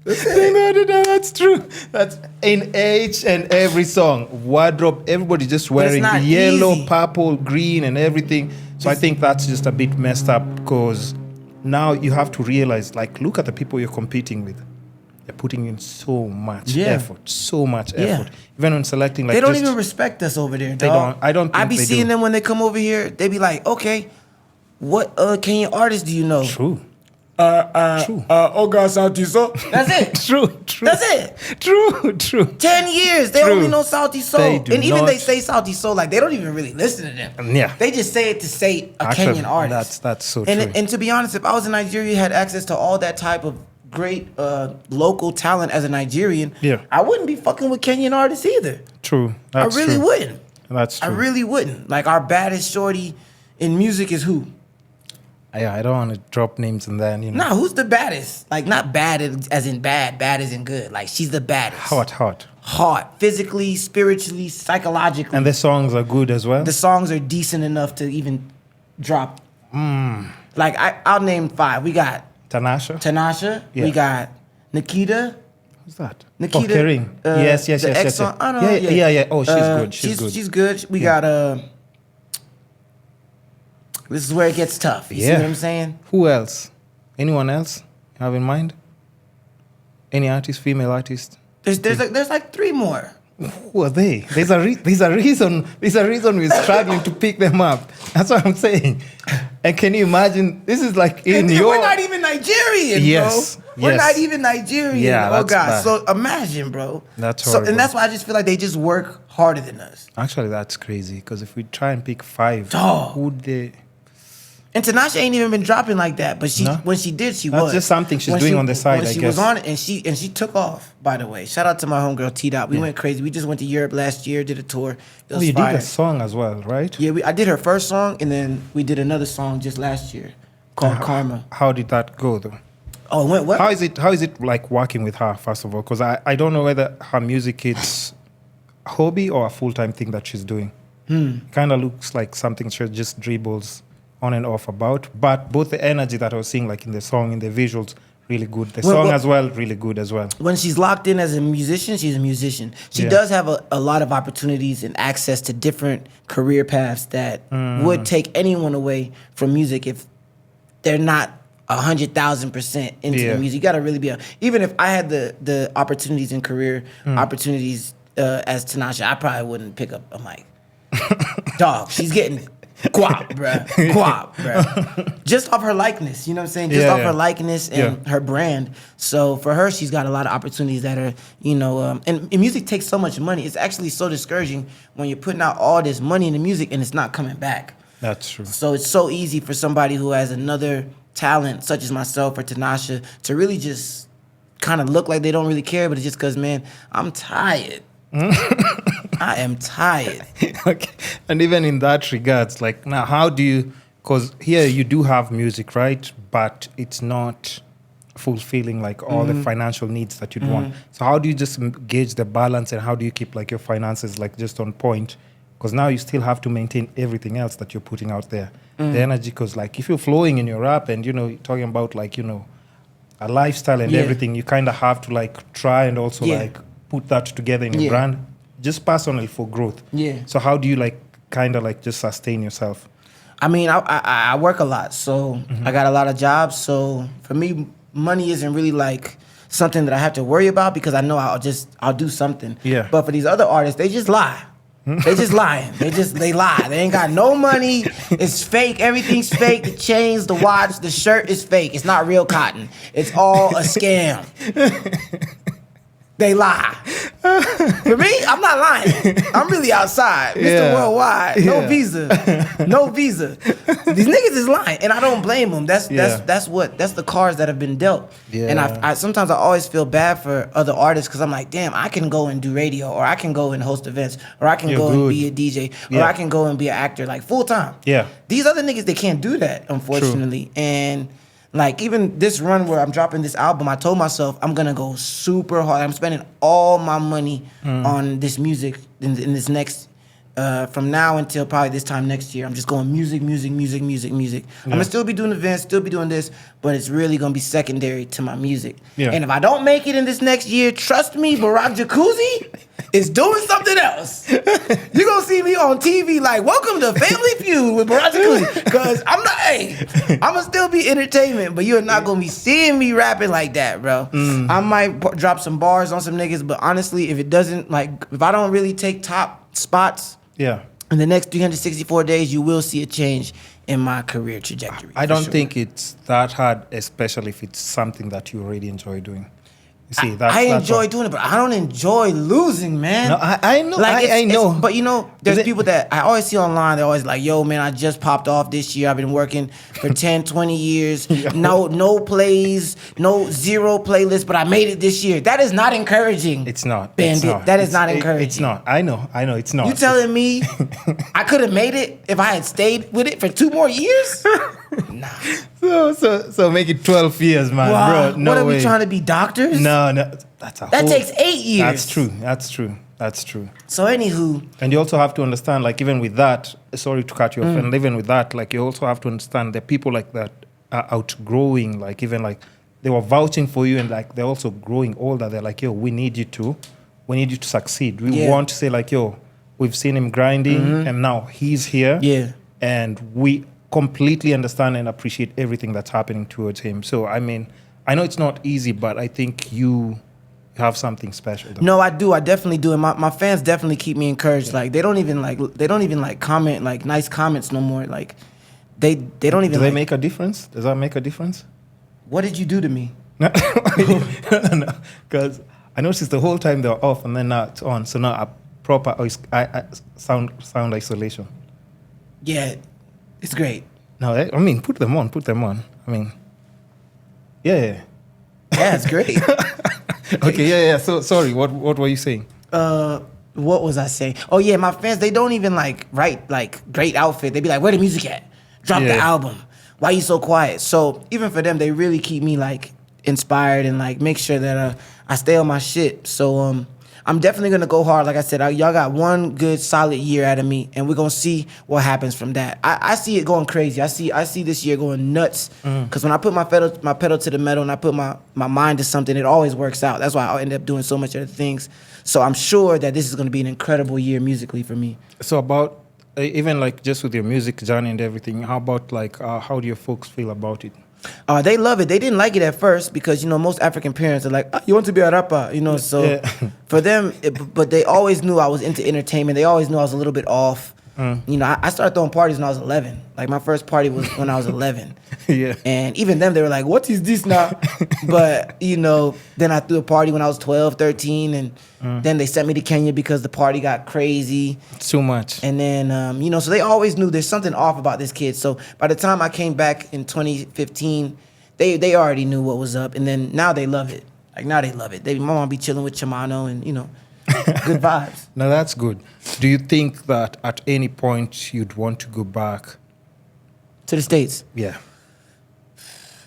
That's true. That's in each and every song. Wardrobe, everybody just wearing yellow, easy. Purple, green, and everything. So I think that's just a bit messed up because now you have to realize, like, look at the people you're competing with. they're putting in so much Yeah. effort, so much Yeah. effort. Even when selecting, like They don't just, even respect us over there, dog. They don't. I don't think I be they seeing do. them when they come over here. They be like, okay, what Kenyan artists do you know? True. True. Oga Sautiso. That's it. True. That's it. True. 10 years, they True. only know Salty Soul. They do And even not. they say Salty Soul, like they don't even really listen to them. Yeah. They just say it to say a Actually, Kenyan artist. that's so and true. And to be honest, if I was in Nigeria, had access to all that type of great local talent as a Nigerian, Yeah. I wouldn't be fucking with Kenyan artists either. True. That's I really true. wouldn't. That's true. I really wouldn't. Like our baddest shorty in music is who? Yeah, I don't want to drop names and then, Nah, who's the baddest? Like not bad as in bad as in good. Like she's the baddest. Hot, physically, spiritually, psychologically. And the songs are good as well. The songs are decent enough to even drop. Like I'll name 5. We got Tanasha. Yeah. We got Nikita. Who's that? Nikita. Kering. Yes. the ex song- I don't know, Yeah. Oh, she's good. She's good. She's good. We got this is where it gets tough. You see what I'm saying? Who else? Anyone else you have in mind? Any artist, female artist? There's like 3 more. Who are they? There's a reason we're struggling to pick them up. That's what I'm saying. And can you imagine? This is like in your. We're not even Nigerian, Yes, bro. We're yes. not even Nigerian. Yeah, oh that's God. bad. So imagine, bro. That's so, horrible. and that's why I just feel like they just work harder than us. Actually, that's crazy. Because if we try and pick 5, Dog. who would they? And Tanasha ain't even been dropping like that, but No? when she did, she That's was. just something she's When doing on the side, when I she guess. was on it, and she took off. By the way, shout out to my homegirl T Dot. We went crazy. We just went to Europe last year, did a tour. It was You fire. did a song as well, right? Yeah, I did her first song, and then we did another song just last year called Karma. How did that go, though? Oh, it went well. How is it like working with her, first of all? Because I don't know whether her music is a hobby or a full-time thing that she's doing. Kind of looks like something she just dribbles on and off about. But both the energy that I was seeing, like in the song, in the visuals, really good. The song as well, really good as well. When she's locked in as a musician, she's a musician. She does have a lot of opportunities and access to different career paths that would take anyone away from music if they're not 100,000% into the music. You got to really be even if I had the opportunities in career opportunities as Tanasha, I probably wouldn't pick up a mic. Dog, she's getting guap, bruh. Just off her likeness, you know what I'm saying? Just off her likeness and her brand. So for her, she's got a lot of opportunities that are, and music takes so much money. It's actually so discouraging when you're putting out all this money into music and it's not coming back. That's true. So it's so easy for somebody who has another talent, such as myself or Tanasha, to really just kind of look like they don't really care, but it's just because, man, I'm tired. I am tired. Okay. And even in that regards, like now, how do you, because here you do have music, right? But it's not fulfilling like all the financial needs that you'd want. So how do you just gauge the balance and how do you keep like your finances like just on point? Because now you still have to maintain everything else that you're putting out there. The energy, because like if you're flowing in your rap and, you're talking about like, a lifestyle and everything, you kind of have to like try and also like put that together in your brand, just personally for growth. Yeah. So how do you like kind of like just sustain yourself? I mean, I work a lot, so I got a lot of jobs. So for me, money isn't really like something that I have to worry about because I know I'll do something. Yeah. But for these other artists, they just lie. They just lying. They lie. They ain't got no money. It's fake. Everything's fake. The chains, the watch, the shirt is fake. It's not real cotton. It's all a scam. They lie. For me, I'm not lying. I'm really outside. Mr. Worldwide. No visa. No visa. These niggas is lying. And I don't blame them. That's the cards that have been dealt. Yeah. And I sometimes I always feel bad for other artists because I'm like, damn, I can go and do radio, or I can go and host events, or I can go and be a DJ, or I can go and be an actor like full time. Yeah. These other niggas, they can't do that, unfortunately. True. And like even this run where I'm dropping this album, I told myself I'm gonna go super hard. I'm spending all my money on this music in this next, from now until probably this time next year. I'm just going music. Yeah. I'm gonna still be doing events, still be doing this, but it's really gonna be secondary to my music. Yeah. And if I don't make it in this next year, trust me, Barak Jacuzzi, is doing something else. You're going to see me on TV like, welcome to Family Feud with Barak Jacuzzi. Because I'm going to still be entertainment, but you're not going to be seeing me rapping like that, bro. I might drop some bars on some niggas, but honestly, if I don't really take top spots in the next 364 days, you will see a change in my career trajectory. I don't think it's that hard, especially if it's something that you already enjoy doing. See, I enjoy doing it, but I don't enjoy losing, man. No, I know. Like I know. But there's people that I always see online. They're always like, yo, man, I just popped off this year. I've been working for 10, 20 years. No plays, 0 playlists, but I made it this year. That is not encouraging. It's not. Bandit. It's not. That is not encouraging. It's not. I know. It's not. You telling me I could have made it if I had stayed with it for 2 more years? Nah. So make it 12 years, man. Wow. Bro, no what are way. we trying to be doctors? No. That takes 8 years. That's true. So anywho. And you also have to understand, like, even with that, sorry to cut you off, and even with that, like, you also have to understand that people like that are outgrowing, like, even like they were vouching for you and like they're also growing older. They're like, yo, we need you to succeed. We want to say like, yo, we've seen him grinding and now he's here. Yeah. And we completely understand and appreciate everything that's happening towards him. So, I mean, I know it's not easy, but I think you have something special. No, I do. I definitely do. And my fans definitely keep me encouraged. Like they don't even comment like nice comments no more. Like they don't even. Do they make a difference? Does that make a difference? What did you do to me? No, because I noticed the whole time they were off and then now it's on. So now a proper sound isolation. Yeah, it's great. No, I mean put them on. I mean, yeah, it's great. Okay, yeah. So sorry, what were you saying? What was I saying? Oh yeah, my fans, they don't even like write like great outfit. They be like, where the music at? Drop the album. Why you so quiet? So even for them, they really keep me like inspired and like make sure that I stay on my shit. So I'm definitely gonna go hard. Like I said, y'all got one good solid year out of me, and we're gonna see what happens from that. I see it going crazy. I see this year going nuts. Because when I put my pedal to the metal and I put my mind to something, it always works out. That's why I end up doing so much other things. So I'm sure that this is gonna be an incredible year musically for me. So about even like just with your music journey and everything, how about like how do your folks feel about it? They love it. They didn't like it at first because, most African parents are like, you want to be a rapper, so for them, but they always knew I was into entertainment. They always knew I was a little bit off. I started throwing parties when I was 11. Like my first party was when I was 11. Yeah. And even them, they were like, what is this now? But, then I threw a party when I was 12, 13. And then they sent me to Kenya because the party got crazy. Too much. And then, so they always knew there's something off about this kid. So by the time I came back in 2015, they already knew what was up. And then now they love it. Like now they love it. My mom be chilling with Chamano and, good vibes. No, that's good. Do you think that at any point you'd want to go back to the States? Yeah.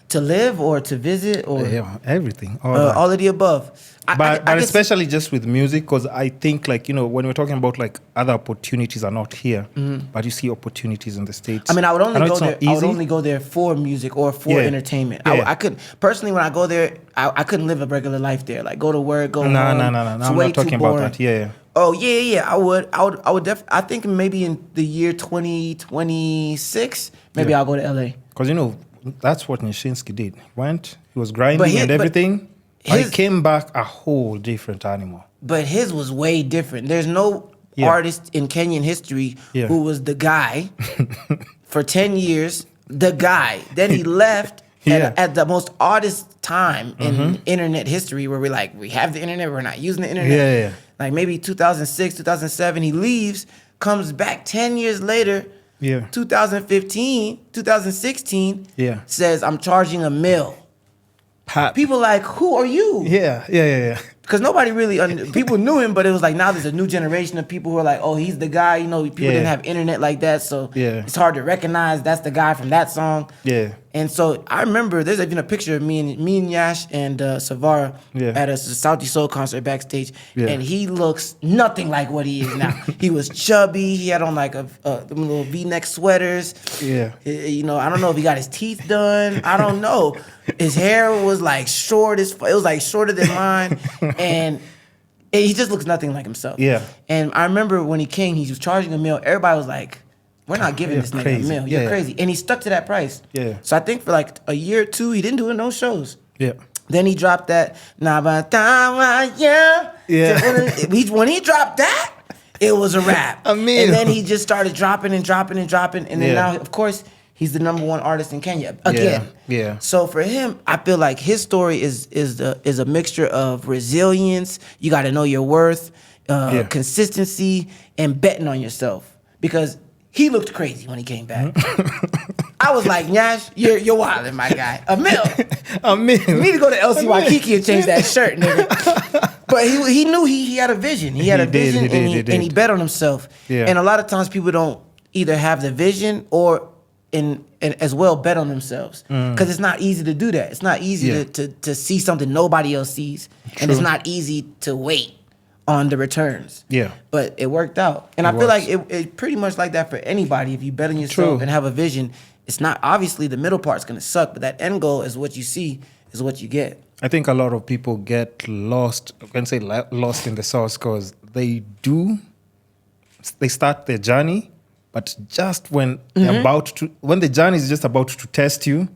To live or to visit or everything, all of the above. But especially just with music, because I think like when we're talking about like other opportunities are not here, but you see opportunities in the States. I mean, I would only go there for music or for entertainment. Yeah. I could personally when I go there, I couldn't live a regular life there. Like go to work, go home. No. I'm not talking about that. Yeah. Oh yeah. I would definitely. I think maybe in the year 2026, maybe I'll go to LA. Because that's what Nishinsky did. He was grinding and everything. He came back a whole different animal. But his was way different. There's no artist in Kenyan history who was the guy for 10 years, the guy. Then he left at the most oddest time in internet history where we're like, we have the internet, we're not using the internet. Yeah. Like maybe 2006, 2007, he leaves, comes back 10 years later, 2015, 2016, says, I'm charging $1 million. People like, who are you? Yeah. Because nobody really, people knew him, but it was like now there's a new generation of people who are like, oh, he's the guy. People didn't have internet like that, so it's hard to recognize that's the guy from that song. Yeah. And so I remember there's even a picture of me and Yash and Savara at a Southie Soul concert backstage, and he looks nothing like what he is now. He was chubby. He had on like a little V-neck sweaters. Yeah. I don't know if he got his teeth done. I don't know. His hair was like short it was like shorter than mine, and He just looks nothing like himself. Yeah. And I remember when he came, he was charging a meal. Everybody was like, we're not giving this nigga a meal. You're crazy. And he stuck to that price. Yeah. So I think for like a year or two, he didn't do no shows. Yeah. Then he dropped that. Yeah. When he dropped that, it was a rap. I mean, and then he just started dropping. And then now, of course, he's the #1 artist in Kenya again. Yeah. So for him, I feel like his story is a mixture of resilience. You got to know your worth, consistency, and betting on yourself. Because he looked crazy when he came back. I was like, Nyash, you're wildin', my guy. A meal. You need to go to LC Waikiki and change that shirt, nigga. But he knew he had a vision. He had a vision, and he bet on himself. Yeah. And a lot of times people don't either have the vision or and as well bet on themselves. Because it's not easy to do that. It's not easy to see something nobody else sees. True. And it's not easy to wait on the returns. Yeah. But it worked out. And I feel like it pretty much like that for anybody. If you bet on yourself and have a vision, it's not, obviously the middle part's going to suck, but that end goal is what you see, is what you get. I think a lot of people get lost, I can say lost in the sauce, because they start their journey, but just when when the journey is just about to test you,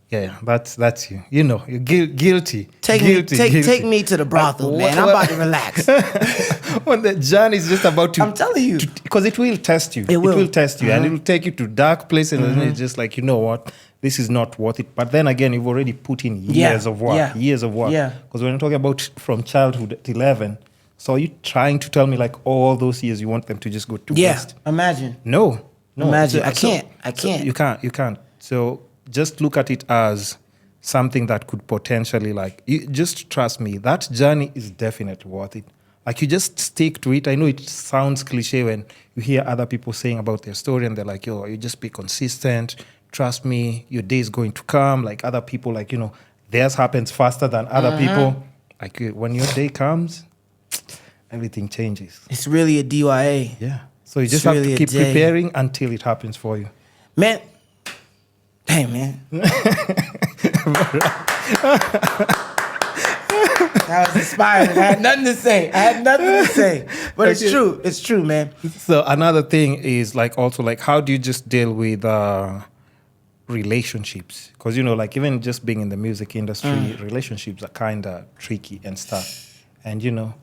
that's you. You know, you're guilty. Take me to the brothel, man. I'm about to relax. When the journey is just about to... I'm telling you. Because it will test you. It will test you. And it will take you to dark places. And then it's just like, you know what? This is not worth it. But then again, you've already put in years of work. Yeah. Years of work. Yeah. Because when you're talking about from childhood to 11, so are you trying to tell me like all those years you want them to just go to waste? Imagine. No. Imagine. I can't. So you can't. So... just look at it as something that could potentially just trust me, that journey is definitely worth it. Like you just stick to it. I know it sounds cliche when you hear other people saying about their story and they're like, yo, you just be consistent. Trust me, your day is going to come. Like other people, like, you know, theirs happens faster than other people. Like when your day comes, everything changes. It's really a DYA. Yeah. So you just have to keep preparing until it happens for you. Man, hey, man. That was inspiring. I had nothing to say. But it's true. It's true, man. So another thing is how do you just deal with relationships? Because, you know, like even just being in the music industry, relationships are kind of tricky and stuff. And, you know,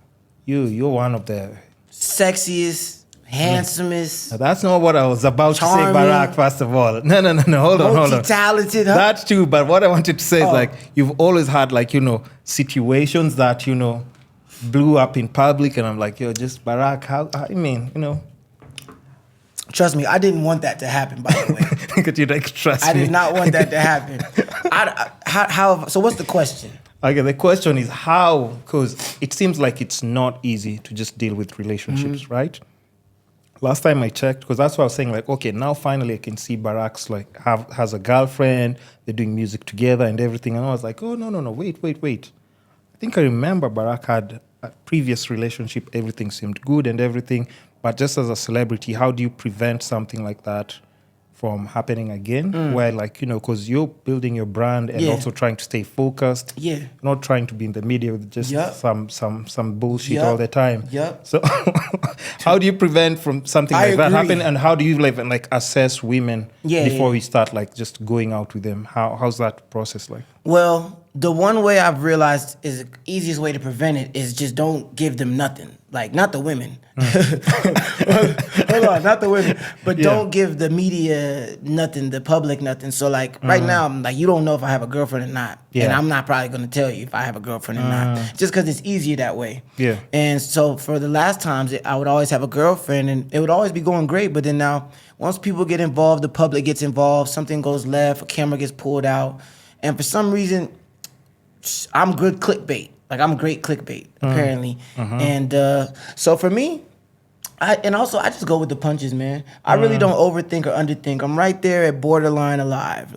you're one of the... sexiest... handsomest. Now, that's not what I was about to say, Barak, first of all. No. Hold on. Multi-talented, huh? That too, but what I wanted to say is you've always had situations that, you know, blew up in public and I'm like, yo, just Barak, how I mean, you know. Trust me, I didn't want that to happen, by the way. Could you trust me? I did not want that to happen. So what's the question? Okay, the question is how, because it seems like it's not easy to just deal with relationships, right? Last time I checked, because that's what I was saying, okay, now finally I can see Barak's has a girlfriend, they're doing music together and everything. And I was like, oh, no, wait. I think I remember Barak had a previous relationship, everything seemed good and everything. But just as a celebrity, how do you prevent something like that from happening again? Where because you're building your brand and also trying to stay focused. Yeah. Not trying to be in the media with just some bullshit all the time. Yep. So how do you prevent from something like that happening? And how do you assess women before you start just going out with them? How's that process like? Well, the one way I've realized is the easiest way to prevent it is just don't give them nothing. Not the women. Hold on, not the women. But don't give the media nothing, the public nothing. So right now, I'm you don't know if I have a girlfriend or not. Yeah. And I'm not probably going to tell you if I have a girlfriend or not. Just because it's easier that way. Yeah. And so for the last times, I would always have a girlfriend and it would always be going great. But then now, once people get involved, the public gets involved, something goes left, a camera gets pulled out. And for some reason, I'm good clickbait. I'm great clickbait, apparently. And so for me, I just go with the punches, man. I really don't overthink or underthink. I'm right there at borderline alive.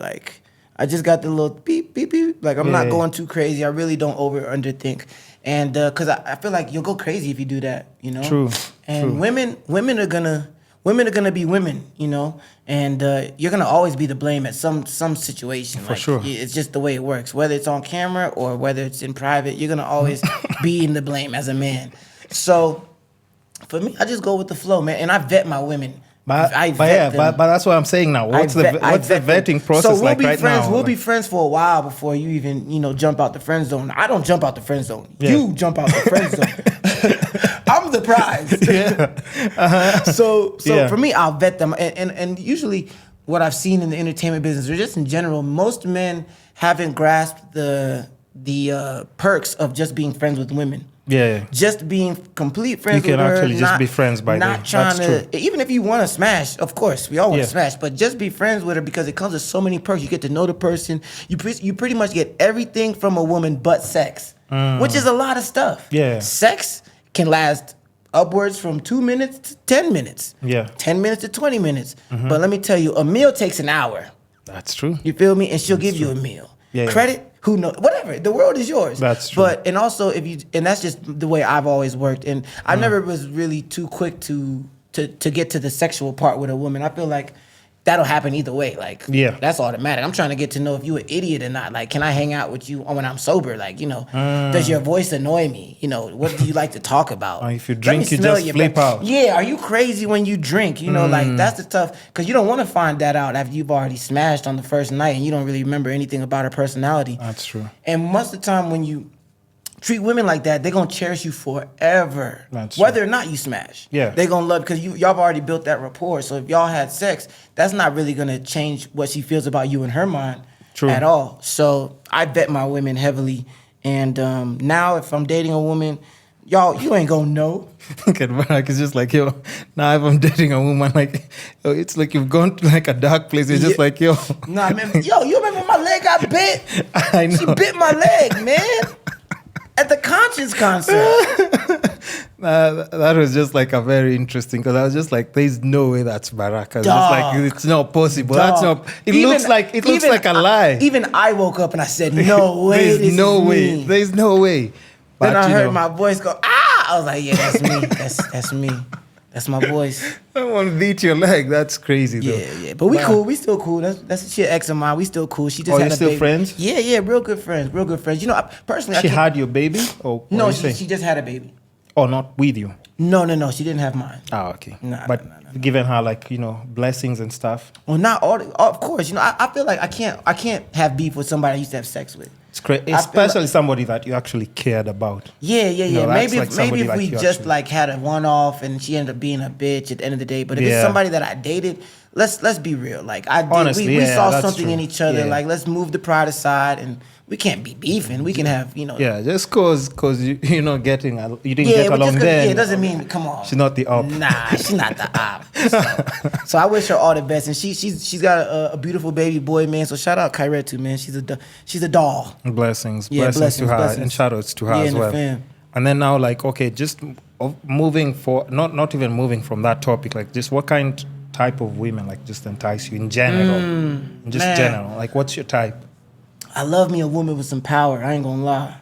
I just got the little beep, beep, beep. I'm not going too crazy. I really don't over or underthink. And because I feel like you'll go crazy if you do that, you know? True. And women are gonna be women, you know, and you're gonna always be the blame at some situation. For sure, it's just the way it works. Whether it's on camera or whether it's in private, you're gonna always be in the blame as a man. So for me, I just go with the flow, man, and I vet my women. But that's what I'm saying now. What's the vetting process like right now? We'll be friends for a while before you even, jump out the friend zone. I don't jump out the friend zone. Yeah. You jump out the friend zone. I'm the prize. Yeah. So for me, I'll vet them. And usually what I've seen in the entertainment business, or just in general, most men haven't grasped the perks of just being friends with women. Yeah. Just being complete friends with her. You can actually just be friends by not trying to, even if you want to smash, of course, we all want to smash, but just be friends with her because it comes with so many perks. You get to know the person. You pretty much get everything from a woman but sex, which is a lot of stuff. Yeah. Sex can last upwards from 2 minutes to 10 minutes. Yeah. 10 minutes to 20 minutes. Mm-hmm. But let me tell you, a meal takes an hour. That's true. You feel me? And she'll give you a meal. Yeah. Credit? Who knows? Whatever. The world is yours. That's true. But, and also, and that's just the way I've always worked. And I never was really too quick to get to the sexual part with a woman. I feel like that'll happen either way. Like, that's automatic. I'm trying to get to know if you an idiot or not. Like, can I hang out with you when I'm sober? Like, does your voice annoy me? What do you like to talk about? If you drink, you just flip out. Yeah, are you crazy when you drink? Like, that's the tough, because you don't want to find that out after you've already smashed on the first night and you don't really remember anything about her personality. That's true. And most of the time when you treat women like that, they're going to cherish you forever. That's whether true. or not you smash. Yeah. They're going to love, because y'all have already built that rapport. So if y'all had sex, that's not really going to change what she feels about you in her mind at all. So I vet my women heavily. And now if I'm dating a woman, y'all, you ain't going to know. Look at Barak, it's just like, now if I'm dating a woman, like, it's like you've gone to like a dark place. It's just like, Nah, man. You remember my leg got bit? I know. She bit my leg, man. At the Conscience concert. That was just like a very interesting, because I was just like, there's no way that's Barak. Just like, it's not possible. That's not. It looks like a lie. Even I woke up and I said, no way. There's no way. There's no way. But then I heard my voice go, ah! I was like, yeah, that's me. That's me. That's my voice. I want to beat your leg. That's crazy, though. Yeah. But we cool. We still cool. That's she an ex of mine. We still cool. She just had a still baby. Friends? Yeah. Real good friends. Personally, she had your baby? Or no, she just had a baby. Oh, not with you? No. She didn't have mine. Oh, okay. But given her, like, blessings and stuff? Well, not all. Of course. I feel like I can't have beef with somebody I used to have sex with. It's great, especially somebody that you actually cared about. Yeah. Maybe if we just like had a one-off and she ended up being a bitch at the end of the day. But if it's somebody that I dated, let's be real. Like we saw something in each other. Yeah. Like, let's move the pride aside, and we can't be beefing. We can have, Yeah, just cause you're not getting, you didn't get along then. Yeah, it doesn't mean, come on. She's not the op. Nah, she's not the op. So I wish her all the best, and she's got a beautiful baby boy, man. So shout out Kairetu, man. She's a doll. Blessings to her, and shout outs to her as well. And then now, like, okay, just moving for not even moving from that topic, like, just what type of women like just entice you in general? General, like, what's your type? I love me a woman with some power. I ain't gonna lie.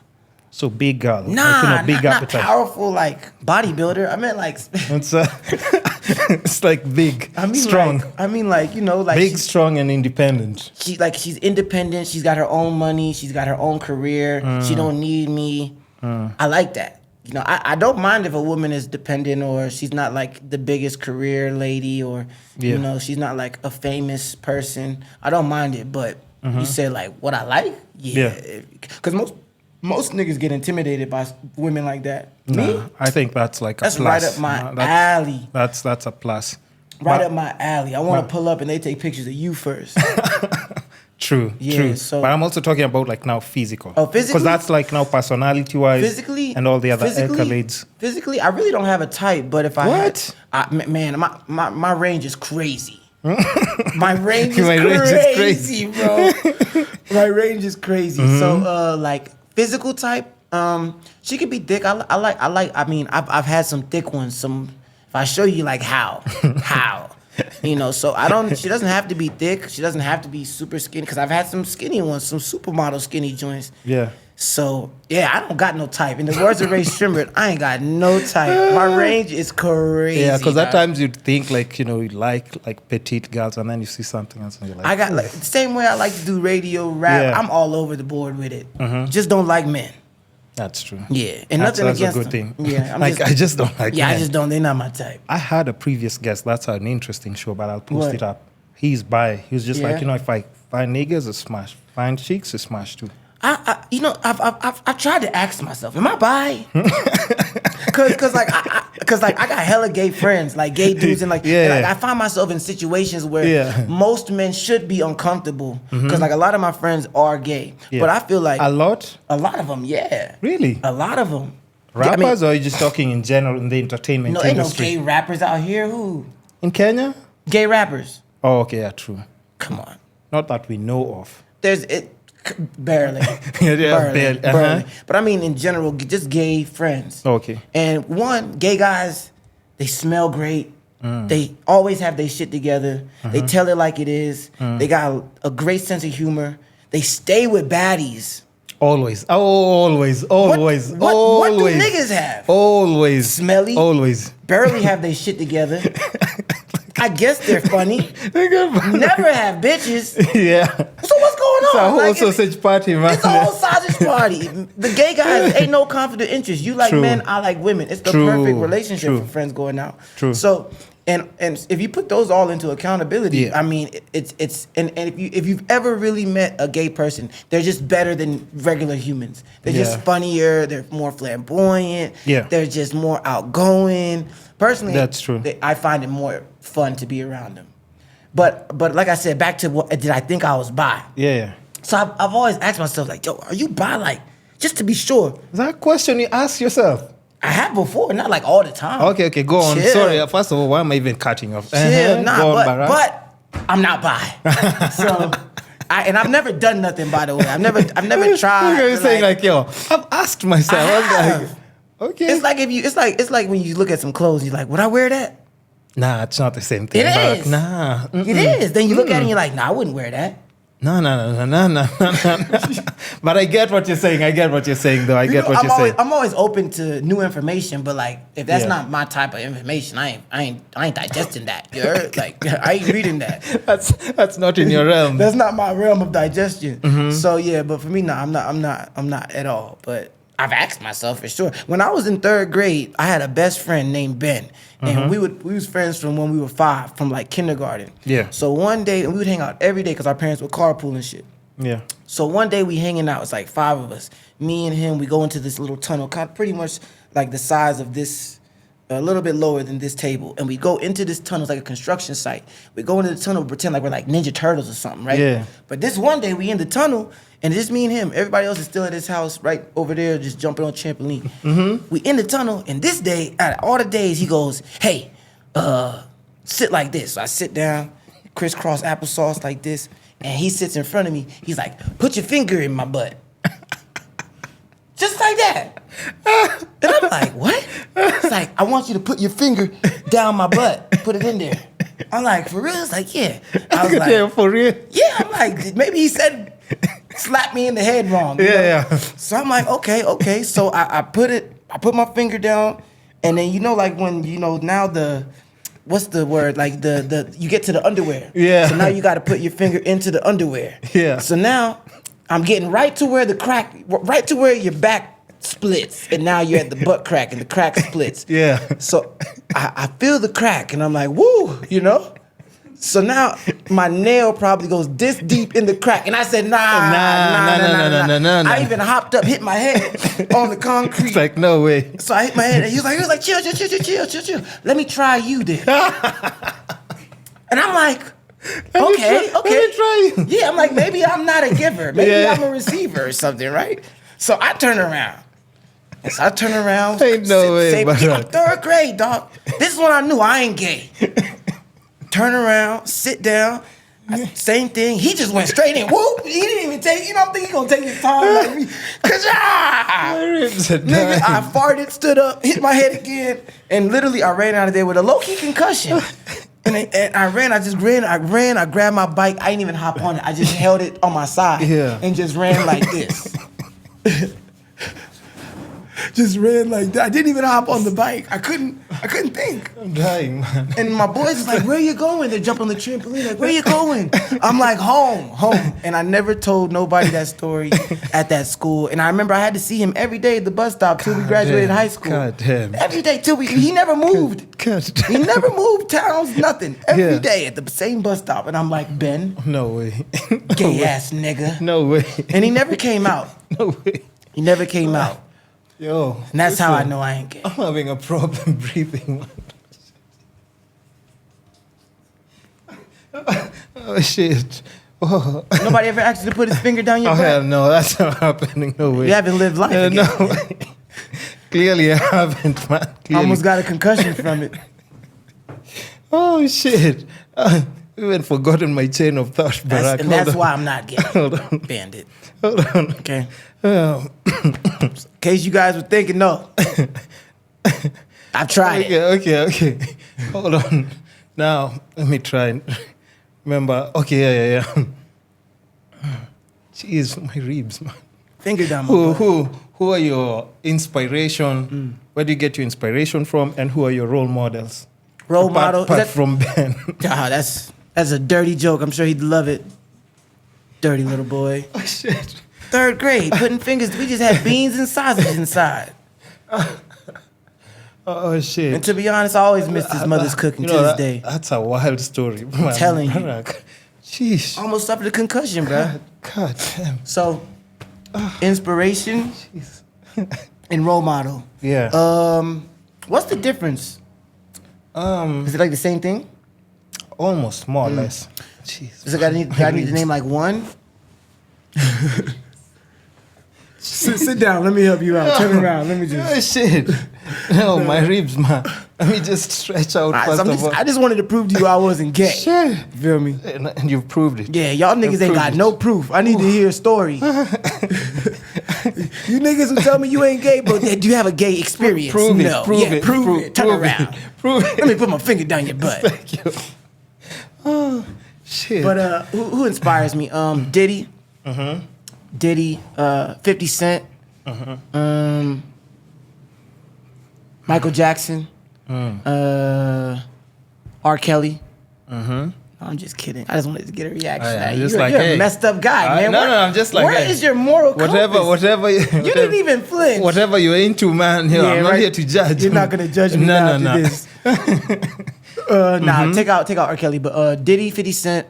So big girl. Nah, big not powerful like bodybuilder. I meant like it's like big, strong. Big, strong, and independent. She's independent. She's got her own money. She's got her own career. She don't need me. I like that. I don't mind if a woman is dependent, or she's not like the biggest career lady, or she's not like a famous person. I don't mind it, but you said like what I like, because most niggas get intimidated by women like that. Me, I think that's like that's a plus. Right up my alley. That's a plus. Right up my alley. I want to pull up and they take pictures of you first. True. So, but I'm also talking about like now physical. Oh, physically? Because that's like now personality-wise. Physically? And all the other accolades. Physically, I really don't have a type, but if my range is crazy. My range is crazy, bro. My range is crazy. So, like physical type, she could be thick. I've had some thick ones. If I show you like how. So she doesn't have to be thick. She doesn't have to be super skinny, because I've had some skinny ones, some supermodel skinny joints. Yeah. So, I don't got no type. In the words of Ray Shrimber, I ain't got no type. My range is crazy. Yeah, because at times you'd think like, you like petite girls, and then you see something else and you're like... I got like the same way I like to do radio, rap. Yeah. I'm all over the board with it. Just don't like men. That's true. Yeah, and that's nothing against a good them. thing. Yeah, I just don't like. Yeah, men. I just don't. They're not my type. I had a previous guest. That's an interesting show, but I'll post What? it up. He's bi. He was just Yeah. like, if I find niggas, it's smash. Find chicks, it's smash too. I've tried to ask myself, am I bi? Cause I got hella gay friends, like gay dudes, and I find myself in situations where most men should be uncomfortable, because like a lot of my friends are gay, but I feel like a lot of them, really, a lot of them. Rappers, or are you just talking in general in the entertainment industry? Ain't no gay rappers out here. Who in Kenya? Gay rappers. Oh, okay, yeah, true. Come on, not that we know of. There's it. Barely. Barely. Barely. But I mean, in general, just gay friends. Okay. And gay guys, they smell great. They always have their shit together. They tell it like it is. They got a great sense of humor. They stay with baddies. Always. What do niggas have? Always. Smelly. Always. Barely have their shit together. I guess they're funny. Never have bitches. Yeah. So what's going on? It's a whole sausage party, man. It's a whole sausage party. The gay guys ain't no confident interest. You like men, I like women. It's the perfect relationship for friends going out. True. So, and if you put those all into accountability, I mean, it's if you've ever really met a gay person, they're just better than regular humans. They're just funnier. They're more flamboyant. Yeah. They're just more outgoing. Personally, that's true. I find it more fun to be around them. But like I said, back to what did I think I was bi? Yeah. So I've always asked myself, like, yo, are you bi? Like, just to be sure. Is that a question you ask yourself? I have before, not like all the time. Okay, go on. Chill. Sorry, first of all, why am I even cutting off? Chill, Barak. but I'm not bi. So, I've never done nothing, by the way. I've never tried. You're saying like, yo, I've asked myself. I was like, okay. It's like when you look at some clothes, you're like, would I wear that? Nah, it's not the same thing. It Barak. is. Nah. It is. Then you look at it and you're like, nah, I wouldn't wear that. No. But I get what you're saying. I get what you're saying, though. I'm always open to new information, but like, if that's not my type of information, I ain't digesting that. You heard? Like, I ain't reading that. That's not in your realm. That's not my realm of digestion. So yeah, but for me, no, I'm not at all. But I've asked myself for sure. When I was in 3rd grade, I had a best friend named Ben. And we was friends from when we were 5, from like kindergarten. Yeah. So one day, and we would hang out every day because our parents would carpool and shit. Yeah. So one day we hanging out. It's like 5 of us. Me and him. We go into this little tunnel, kind of pretty much like the size of this, a little bit lower than this table. And we go into this tunnel. It's like a construction site. We go into the tunnel, pretend like we're like Ninja Turtles or something, right? Yeah. But this one day we in the tunnel, and it's just me and him. Everybody else is still at his house right over there, just jumping on trampoline. We in the tunnel, and this day, out of all the days, he goes, hey, sit like this. So I sit down, crisscross applesauce like this, and he sits in front of me. He's like, put your finger in my butt. Just like that. And I'm like, what? It's like, I want you to put your finger down my butt. Put it in there. I'm like, for real? It's like, yeah. I was like, yeah, for real? Yeah, I'm like, maybe he said, slap me in the head wrong. Yeah. So I'm like, okay. So I put my finger down, and then like when now what's the word? Like the you get to the underwear. Yeah. So now you got to put your finger into the underwear. Yeah. So now I'm getting right to where your back splits, and now you're at the butt crack, and the crack splits. Yeah. So I feel the crack, and I'm like, woo, So now my nail probably goes this deep in the crack, and I said, nah. I even hopped up, hit my head on the concrete. It's like, no way. So I hit my head, and he was like, chill. Let me try you then. And I'm like, okay. Let me try you. Yeah, I'm like, maybe I'm not a giver. Maybe I'm a receiver or something, right? So I turn around. Ain't no way, I'm 3rd grade, dog. This is when I knew I ain't gay. Turn around, sit down, same thing. He just went straight in. Whoop! He didn't even take. I don't think he gonna take his time like me. Nigga, I farted, stood up, hit my head again, and literally I ran out of there with a low-key concussion. And I ran. I grabbed my bike. I didn't even hop on it. I just held it on my side and just ran like this. Just ran like that. I didn't even hop on the bike. I couldn't I couldn't think. I'm dying, man. And my boys is like, where you going? They jump on the trampoline, like, where you going? I'm like, home. And I never told nobody that story at that school. And I remember I had to see him every day at the bus stop till we graduated high school. God damn. Every day till he never moved. God damn. He never moved towns, nothing. Every day at the same bus stop. And I'm like, Ben. No way. Gay ass nigga. No way. And he never came out. No way. He never came out. Yo. And that's how I know I ain't gay. I'm having a problem breathing. Oh, shit. Oh. Nobody ever asked you to put his finger down your butt? Hell no, that's not happening. No way. You haven't lived life again. No way. Clearly I haven't, man. I almost got a concussion from it. Oh, shit. Even forgotten my chain of thought, Barak. And that's why I'm not gay. Hold on. Bandit. Hold on. Okay. In case you guys were thinking, no. I've tried it. Okay. Hold on. Now, let me try and remember. Okay, yeah. Jeez, my ribs, man. Finger down my butt. Who are your inspiration? Where do you get your inspiration from? And who are your role models? Role model? Apart from Ben. That's a dirty joke. I'm sure he'd love it. Dirty little boy. Oh, shit. 3rd grade, putting fingers. We just had beans and sausage inside. Oh, shit. And to be honest, I always missed his mother's cooking to this day. That's a wild story. I'm telling you. Jeez. Almost suffered a concussion, bro. God damn. So, inspiration and role model. Yeah. What's the difference? Is it like the same thing? Almost, more or less. Jeez. Does I need to name like one? Sit down. Let me help you out. Turn around. Let me just. Oh, shit. No, my ribs, man. Let me just stretch out first of all. I just wanted to prove to you I wasn't gay. Shit. Feel me? And you've proved it. Yeah, y'all niggas ain't got no proof. I need to hear a story. You niggas who tell me you ain't gay, but do you have a gay experience? Prove it. No. Prove it. Prove it. Turn around. Prove it. Let me put my finger down your butt. Thank you. Oh, shit. But who inspires me? Diddy. Diddy. 50 Cent. Michael Jackson. R. Kelly. No, I'm just kidding. I just wanted to get a reaction. You're a messed up guy, man. No, I'm just like, where is your moral compass? Whatever. You didn't even flinch. Whatever you're into, man. I'm not here to judge. You're not gonna judge me after this. Take out R. Kelly, but Diddy, 50 Cent,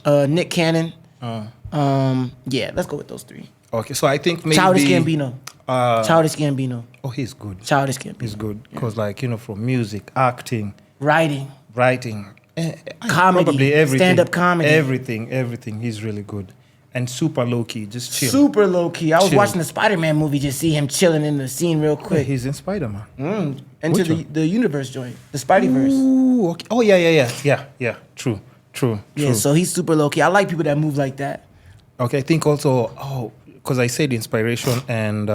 Nick Cannon. Yeah, let's go with those 3. Okay, so I think maybe Childish Gambino. Childish Gambino. Oh, he's good. Childish Gambino. He's good because, from music, acting, writing, comedy, probably everything, stand-up comedy, everything. He's really good and super low key, just chill. Super low key. I was watching the Spider-Man movie, just see him chilling in the scene real quick. Yeah, he's in Spider-Man. Into the universe joint, the Spideyverse. Ooh, okay. Oh yeah. True. Yeah, so he's super low key. I like people that move like that. Okay, I think also because I said inspiration and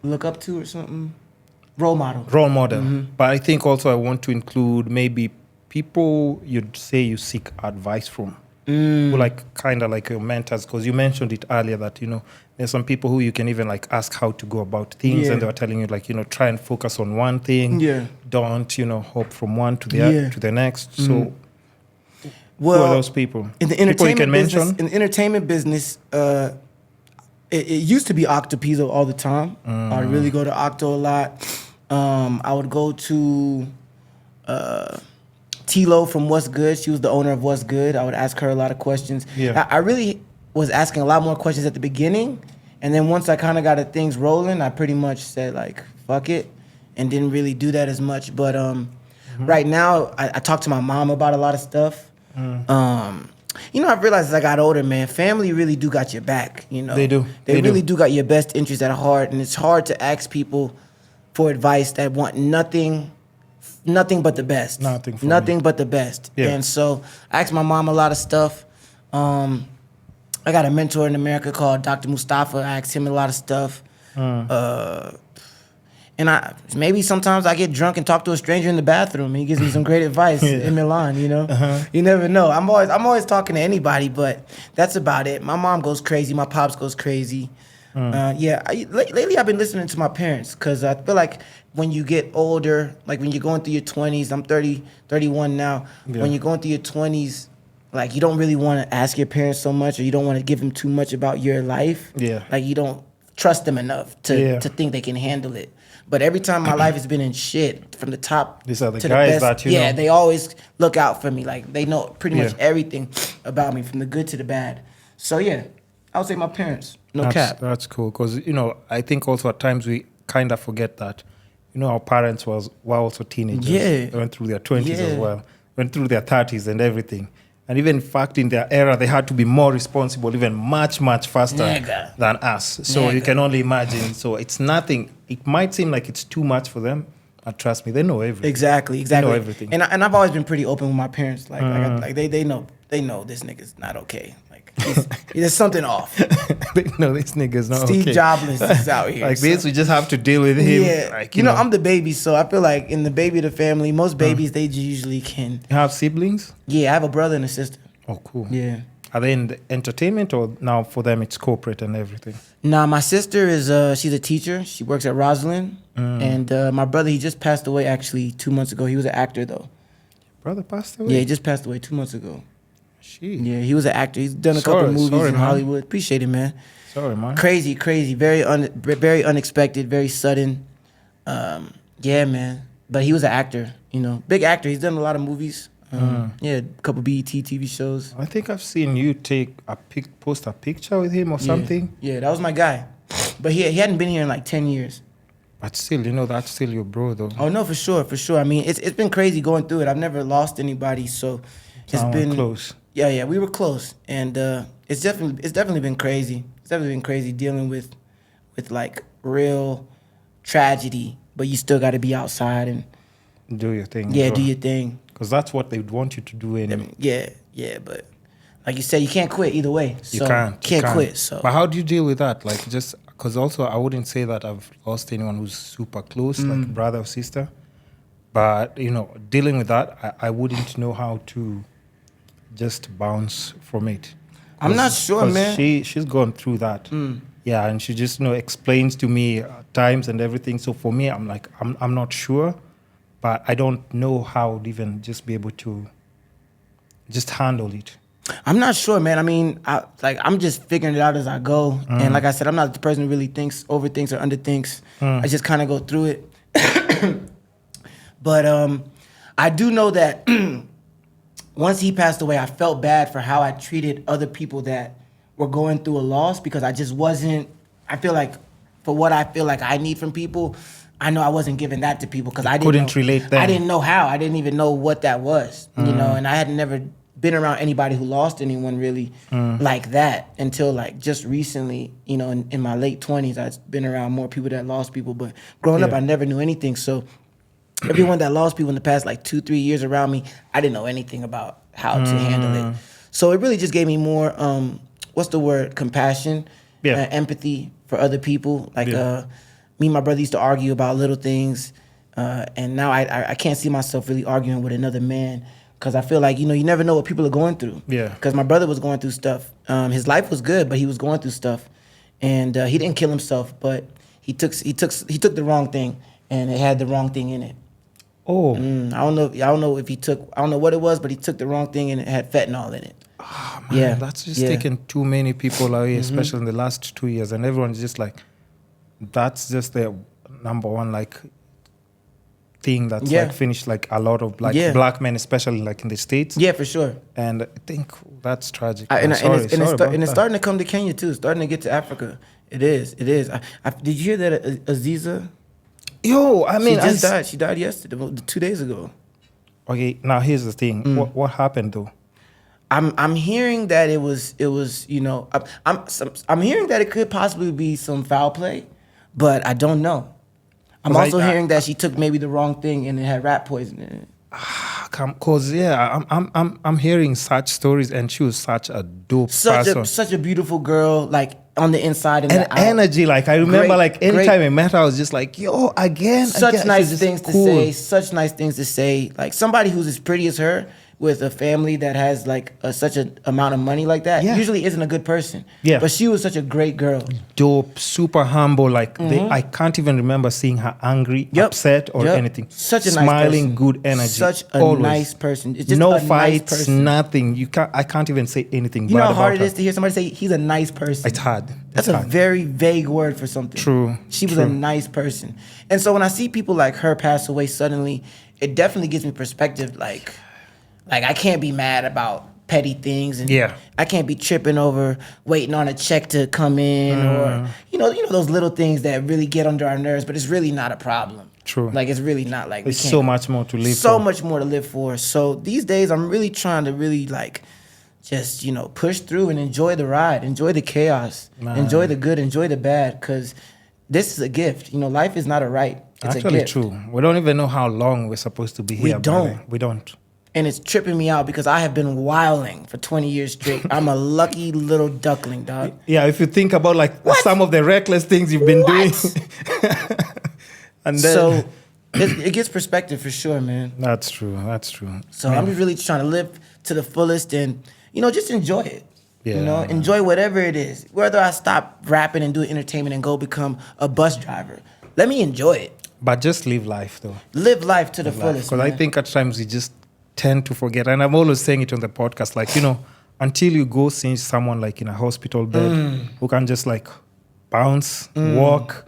look up to or something. Role model. But I think also I want to include maybe people you'd say you seek advice from. Who kind of like your mentors, because you mentioned it earlier that there's some people who you can even ask how to go about things, and they were telling you try and focus on one thing. Don't hop from one to the next. So who are those people? In the entertainment business, it used to be Octopizzo all the time. I would really go to Octo a lot. I would go to Tilo from What's Good. She was the owner of What's Good. I would ask her a lot of questions. Yeah. I really was asking a lot more questions at the beginning. And then once I kind of got things rolling, I pretty much said, fuck it, and didn't really do that as much. But right now, I talk to my mom about a lot of stuff. I've realized as I got older, man, family really do got your back, They do. They really do got your best interest at heart. And it's hard to ask people for advice that want nothing but the best. Nothing but the best. Yeah. And so I asked my mom a lot of stuff. I got a mentor in America called Dr. Mustafa. I asked him a lot of stuff. And maybe sometimes I get drunk and talk to a stranger in the bathroom. He gives me some great advice in Milan, You never know. I'm always talking to anybody, but that's about it. My mom goes crazy. My pops goes crazy. Lately I've been listening to my parents because I feel like when you get older, like when you're going through your 20s, I'm 31 now. Yeah. When you're going through your 20s, like you don't really want to ask your parents so much, or you don't want to give them too much about your life. Yeah. Like you don't trust them enough to think they can handle it. But every time my life has been in shit, from the top these are the to guys the best, that you know. they always look out for me. Like they know pretty much everything about me, from the good to the bad. So yeah, I would say my parents. Cap. That's cool, because I think also at times we kind of forget that our parents were also teenagers. Yeah. They went through their 20s as well, went through their 30s and everything. And even in fact, in their era, they had to be more responsible, even much, much faster than us. So you can only imagine. So it's nothing. It might seem like it's too much for them, but trust me, they know everything. Exactly. They know everything. And I've always been pretty open with my parents. Like they know this nigga's not okay. Like there's something off. They know this nigga's not Steve okay. Jobless is out here. Like this, we just have to deal with him. Yeah. Like, I'm the baby, so I feel like in the baby of the family, most babies, they usually can. You have siblings? Yeah, I have a brother and a sister. Oh, cool. Yeah. Are they in the entertainment, or now for them it's corporate and everything? Nah, my sister is she's a teacher. She works at Rosalind. And my brother, he just passed away actually 2 months ago. He was an actor though. Brother passed away? Yeah, he just passed away 2 months ago. Shit. Yeah, he was an actor. He's done a couple movies in Hollywood. Appreciate it, man. Sorry, man. Crazy. Very unexpected, very sudden. Yeah, man. But he was an actor, big actor. He's done a lot of movies. Yeah, a couple BET TV shows. I think I've seen you post a picture with him or something. Yeah, that was my guy. But he hadn't been here in like 10 years. But still, that's still your bro, though. Oh no, for sure. I mean, it's been crazy going through it. I've never lost anybody, so it's been close. Yeah, we were close, and it's definitely been crazy. It's definitely been crazy dealing with like real tragedy, but you still got to be outside and do your thing. Yeah, do your thing. Because that's what they would want you to do anyway. Yeah, but like you said, you can't quit either way. So you can't quit. So, but how do you deal with that? Like, just because also I wouldn't say that I've lost anyone who's super close, like brother or sister. But dealing with that, I wouldn't know how to just bounce from it. I'm not sure, man. She's gone through that. Yeah, and she just explains to me times and everything. So for me, I'm like, I'm not sure, but I don't know how to even just be able to just handle it. I'm not sure, man. I mean, I'm just figuring it out as I go. And like I said, I'm not the person who really overthinks or underthinks. I just kind of go through it. But I do know that once he passed away, I felt bad for how I treated other people that were going through a loss, because I just wasn't, I feel like for what I feel like I need from people, I know I wasn't giving that to people because I couldn't relate them. I didn't know how. I didn't even know what that was, and I had never been around anybody who lost anyone really like that until like just recently, in my late 20s. I've been around more people that lost people, but growing up, I never knew anything. So everyone that lost people in the past like 2-3 years around me, I didn't know anything about how to handle it. So it really just gave me more, compassion, empathy for other people. Like me and my brother used to argue about little things, and now I can't see myself really arguing with another man, because I feel like, you never know what people are going through. Yeah. Because my brother was going through stuff. His life was good, but he was going through stuff, and he didn't kill himself, but he took the wrong thing, and it had the wrong thing in it. Oh. I don't know if he took, I don't know what it was, but he took the wrong thing and it had fentanyl in it. Oh, man, that's just taken too many people away, especially in the last 2 years, and everyone's just like, that's just the number one thing that's finished a lot of black men, especially in the States. Yeah, for sure. And I think that's tragic. It's starting to come to Kenya too. It's starting to get to Africa. It is. Did you hear that Aziza? Yo, I mean, she just died. She died yesterday, 2 days ago. Okay, now here's the thing. What happened though? I'm hearing that it was I'm hearing that it could possibly be some foul play, but I don't know. I'm also hearing that she took maybe the wrong thing and it had rat poison in it. Cause I'm hearing such stories, and she was such a dope person. Such a beautiful girl, like on the inside and the energy. Like I remember, anytime I met her, I was just like, yo, again. Such nice things to say. Like somebody who's as pretty as her, with a family that has like such an amount of money like that usually isn't a good person. Yeah. But she was such a great girl. Dope, super humble. Like I can't even remember seeing her angry, upset, or anything. Such a smiling, nice good energy. Such a nice person. It's just no a fights, nice person. nothing. I can't even say anything. You know bad how hard about it is to hear somebody say he's a nice person. It's hard. That's a very vague word for something. True. She was a nice person. And so when I see people like her pass away suddenly, it definitely gives me perspective. Like I can't be mad about petty things, and I can't be tripping over waiting on a check to come in, or you know those little things that really get under our nerves. But it's really not a problem. True. Like it's really not like there's so much more to live for. So much more to live for. So these days I'm really trying to like just push through and enjoy the ride, enjoy the chaos, enjoy the good, enjoy the bad, because this is a gift. Life is not a right. It's actually a gift. True. We don't even know how long we're supposed to be here. We don't. And it's tripping me out because I have been wilding for 20 years straight. I'm a lucky little duckling, dog. Yeah, if you think about like some of the reckless things you've been doing. And then, so it gets perspective for sure, man. That's true. So I'm really trying to live to the fullest and, just enjoy it. Yeah. Enjoy whatever it is. Whether I stop rapping and do entertainment and go become a bus driver, let me enjoy it. But just live life, though. Live life to the fullest. Because I think at times we just tend to forget. And I'm always saying it on the podcast, like, until you go see someone like in a hospital bed who can just like bounce, walk,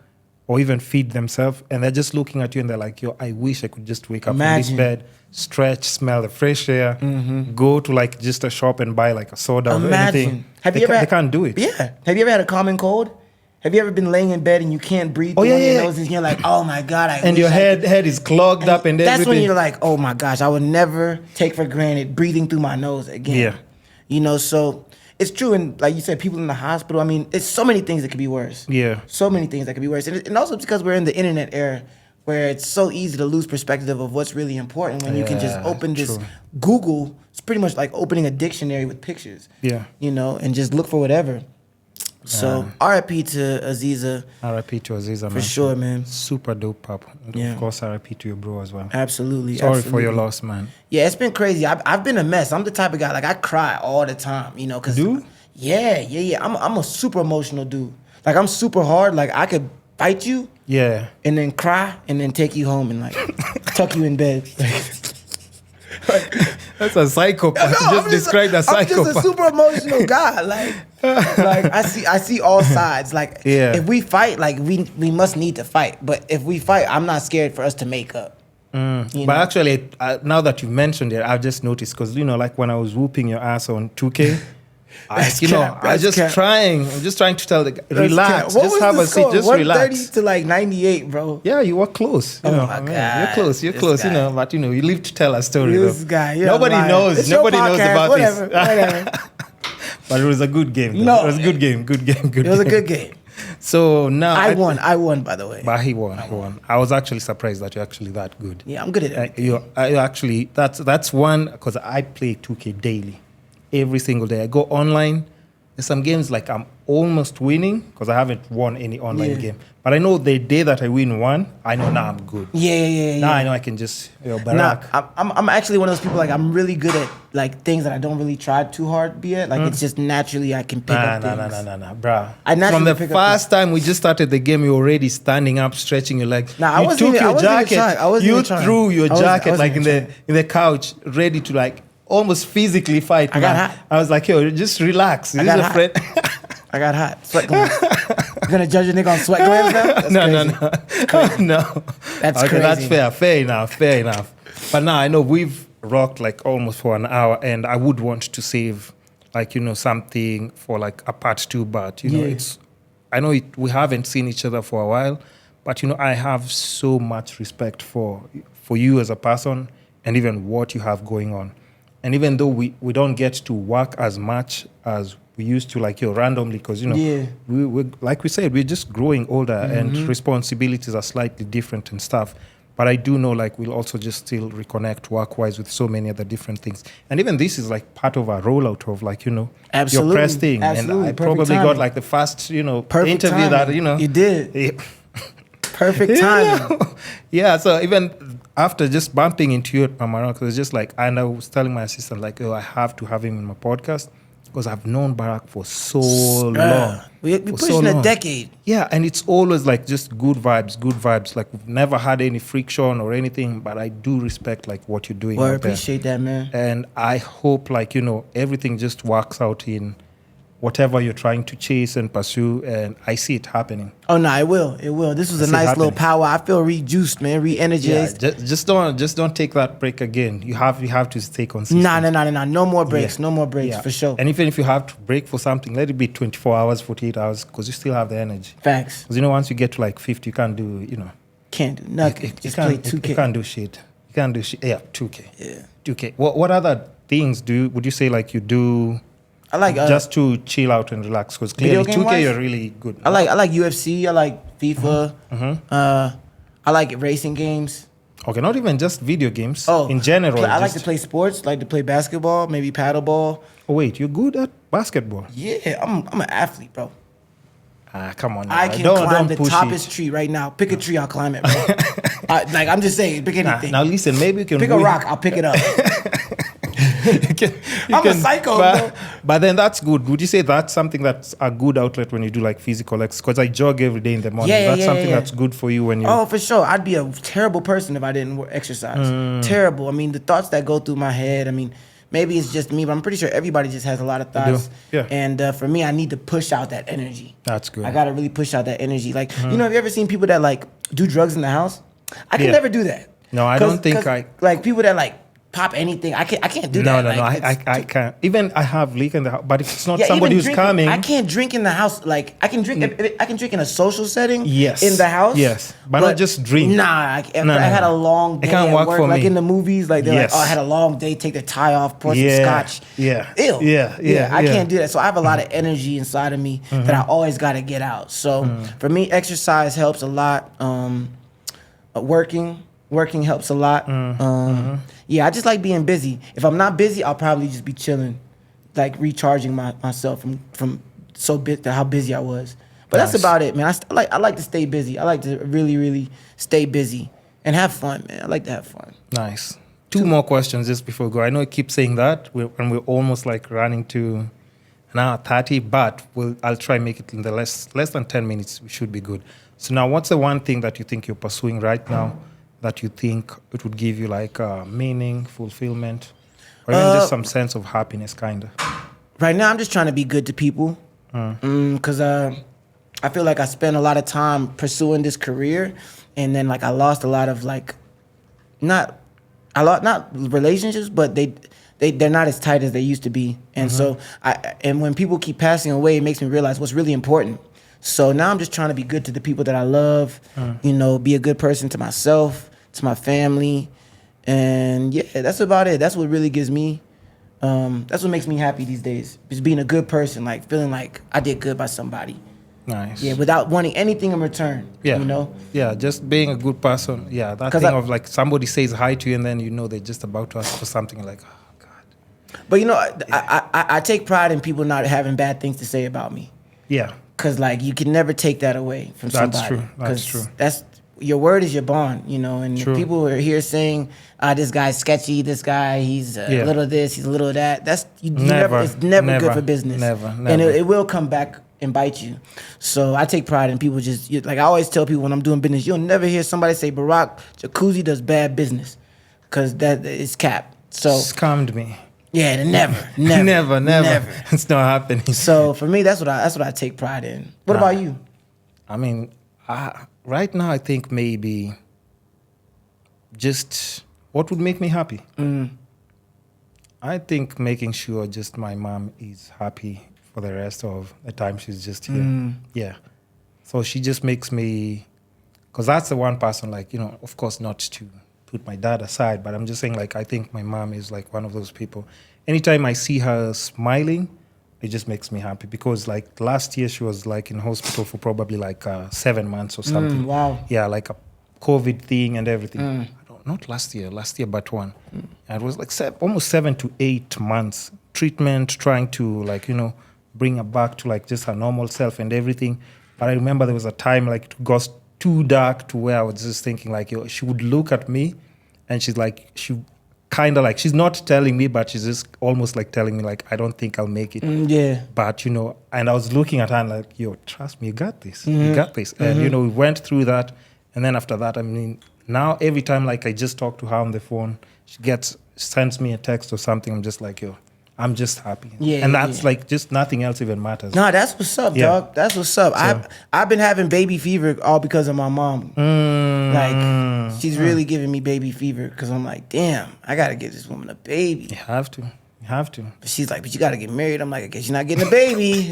or even feed themselves, and they're just looking at you and they're like, I wish I could just wake up from this bed, stretch, smell the fresh air, go to like just a shop and buy like a soda or anything. They can't do it. Yeah. Have you ever had a common cold? Have you ever been laying in bed and you can't breathe through your nose and you're like, oh my God, and your head is clogged up and everything. That's when you're like, oh my gosh, I would never take for granted breathing through my nose again. Yeah. So it's true. And like you said, people in the hospital, I mean, it's so many things that could be worse. Yeah. So many things that could be worse. And also because we're in the internet era where it's so easy to lose perspective of what's really important when you can just open this Google. It's pretty much like opening a dictionary with pictures. Yeah. And just look for whatever. So R.I.P. to Aziza. R.I.P. to Aziza, man. For sure, man. Super dope, pap. And of course, R.I.P. to your bro as well. Absolutely. Sorry for your loss, man. Yeah, it's been crazy. I've been a mess. I'm the type of guy, like, I cry all the time, cause Yeah. I'm a super emotional dude. Like, I'm super hard. Like, I could fight you. Yeah. And then cry and then take you home and like tuck you in bed. That's a psychopath. No, just described a psychopath. I'm just a super emotional guy. Like I see all sides. Like if we fight, like we must need to fight. But if we fight, I'm not scared for us to make up. But actually, now that you've mentioned it, I've just noticed because like when I was whooping your ass on 2K. I'm just trying to tell the guy, relax, just have a seat, just relax. 130 to like 98, bro. Yeah, you were close. Oh my God. You're close, but you live to tell a story. This guy, nobody knows about whatever, this. Whatever. But it was a good game. No, it was a good game. It was a good game. So now I won, by the way. But he won. I was actually surprised that you're actually that good. Yeah, I'm good at it. You actually that's one because I play 2K daily. Every single day. I go online. There's some games like I'm almost winning because I haven't won any online game. But I know the day that I win one, I know now I'm good. Yeah. Now I know I can just, Barak. Nah, I'm actually one of those people, like, I'm really good at, like, things that I don't really try too hard to be at. Like, it's just naturally I can pick up things. Nah, bruh. From the first time we just started the game, you're already standing up, stretching your legs. Nah, you threw your jacket like in the couch, ready to, like, almost physically fight. I got hot. I was like, just relax. I got hot. Sweat glands. You gonna judge a nigga on sweat glands now? No. That's crazy. That's fair. Fair enough. But now I know we've rocked like almost for an hour, and I would want to save like something for like a part 2. But I know we haven't seen each other for a while, but I have so much respect for you as a person and even what you have going on. And even though we don't get to work as much as we used to, like randomly, because we like we said, we're just growing older and responsibilities are slightly different and stuff. But I do know like we'll also just still reconnect work-wise with so many other different things. And even this is like part of our rollout of like your press thing. Absolutely. And I probably got like the first interview timing. that You did. Yeah. Perfect timing. Yeah. So even after just bumping into you at Mama, because it's just like, and I was telling my assistant, like, oh, I have to have him in my podcast because I've known Barak for so long. We're pushing a decade. Yeah, and it's always like just good vibes. Like, we've never had any friction or anything, but I do respect like what you're doing. Well, I appreciate that, man. And I hope like, everything just works out in whatever you're trying to chase and pursue, and I see it happening. Oh no, it will. This was a nice little power. I feel re-juiced, man, re-energized. Yeah, just don't take that break again. You have to stay consistent. Nah. No more breaks. No more breaks, for sure. And even if you have to break for something, let it be 24 hours, 48 hours, because you still have the energy. Facts. Because once you get to like 50, you can't do, Can't do nothing. Just play 2K. You can't do shit. You can't do shit. Yeah, 2K. Yeah. 2K. What other things would you say like you do? I like just to chill out and relax, because clearly 2K you're really good. I like UFC. I like FIFA. I like racing games. Okay, not even just video games. Oh, in general. I like to play sports. Like to play basketball, maybe paddleball. Oh wait, you're good at basketball? Yeah, I'm an athlete, bro. Come on. Now. I can climb the tallest tree right now. Pick a tree, I'll climb it, bro. I'm just saying, pick anything. Now listen, maybe you can pick a rock. I'll pick it up. I'm a psycho, bro. But then that's good. Would you say that's something that's a good outlet when you do like physical exercise? Because I jog every day in the morning. That's something that's good for you when you... Oh, for sure. I'd be a terrible person if I didn't exercise. Terrible. I mean, the thoughts that go through my head, maybe it's just me, but I'm pretty sure everybody just has a lot of thoughts. Yeah. And for me, I need to push out that energy. That's good. I got to really push out that energy. Like, have you ever seen people that like do drugs in the house? I can never do that. No, I don't think like people that like pop anything. I can't do that. No, I can't. Even I have leak in the house, but if it's not somebody who's coming, I can't drink in the house. Like I can drink. I can drink in a social setting. Yes. In the house. Yes, but not just drink. Nah, I had a long day. It can't work for me. Like in the movies, like they're like, oh, I had a long day. Take the tie off, pour some scotch. Yeah. Ew. Yeah. I can't do that. So I have a lot of energy inside of me that I always got to get out. So for me, exercise helps a lot. Working helps a lot. Yeah, I just like being busy. If I'm not busy, I'll probably just be chilling, like recharging myself from how busy I was. But that's about it, man. I like to stay busy. I like to really, really stay busy and have fun, man. I like to have fun. Nice. Two more questions just before we go. I know I keep saying that, and we're almost like running to an hour 30, but I'll try and make it in the less than 10 minutes. We should be good. So now, what's the one thing that you think you're pursuing right now that you think it would give you like meaning, fulfillment, or even just some sense of happiness, kind of? Right now, I'm just trying to be good to people. Because I feel like I spent a lot of time pursuing this career, and then like I lost a lot of like, not relationships, but they're not as tight as they used to be. And so and when people keep passing away, it makes me realize what's really important. So now I'm just trying to be good to the people that I love, be a good person to myself, to my family. And yeah, that's about it. That's what really gives me, that's what makes me happy these days. Just being a good person, like feeling like I did good by somebody. Nice. Yeah, without wanting anything in return. Yeah. Yeah, just being a good person. Yeah, that thing of like somebody says hi to you and then they're just about to ask for something like, oh, God. But I take pride in people not having bad things to say about me. Yeah. Because like you can never take that away from somebody. That's true. That's your word is your bond, and if people are here saying, this guy's sketchy, this guy, he's a little this, he's a little that. That's it's never good for business. Never. And it will come back and bite you. So I take pride in people like I always tell people when I'm doing business, you'll never hear somebody say, Barak, Jacuzzi does bad business. Because that is cap. So scammed me. Yeah, never. It's not happening. So for me, that's what I take pride in. What about you? I mean, right now I think maybe just what would make me happy. I think making sure just my mom is happy for the rest of the time she's just here. Yeah. So she just makes me, because that's the one person, like, of course not to put my dad aside, but I'm just saying, like, I think my mom is like one of those people. Anytime I see her smiling, it just makes me happy, because like last year she was like in hospital for probably like 7 months or something. Wow. Yeah, like a COVID thing and everything. Not last year but one. And it was like almost 7 to 8 months treatment, trying to like, bring her back to like just her normal self and everything. But I remember there was a time like it got too dark to where I was just thinking like, she would look at me And she's like, she's not telling me, but she's just almost like telling me like, I don't think I'll make it. Yeah. But, you know, and I was looking at her and like, yo, trust me, you got this. You got this. And, you know, we went through that. And then after that, I mean, now every time like I just talk to her on the phone, she sends me a text or something. I'm just like, yo, I'm just happy. Yeah. And that's like just nothing else even matters. No, that's what's up, dog. That's what's up. So, I've been having baby fever all because of my mom. Like, she's really giving me baby fever because I'm like, damn, I got to get this woman a baby. You have to. But she's like, but you got to get married. I'm like, I guess you're not getting a baby.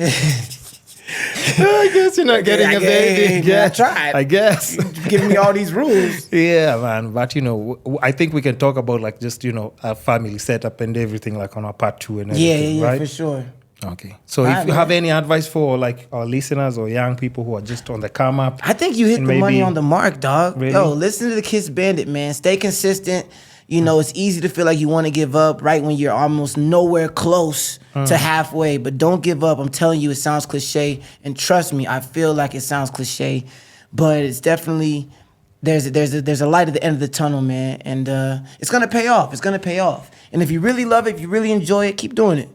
I guess you're not getting a baby. Yeah, I tried. I guess. Giving me all these rules. Yeah, man. But, you know, I think we can talk about, like, just, you know, our family setup and everything, like, on our part 2 and everything, yeah, right? for sure. Okay. So if you have any advice for, like, our listeners or young people who are just on the come up. I think you hit the money on the mark, dog. Really? Yo, listen to the Kiss Bandit, man. Stay consistent. You know, it's easy to feel like you want to give up right when you're almost nowhere close to halfway, but don't give up. I'm telling you, it sounds cliche, and trust me, I feel like it sounds cliche, but it's definitely there's a light at the end of the tunnel, man, and it's gonna pay off. It's gonna pay off, and if you really love it, if you really enjoy it, keep doing it.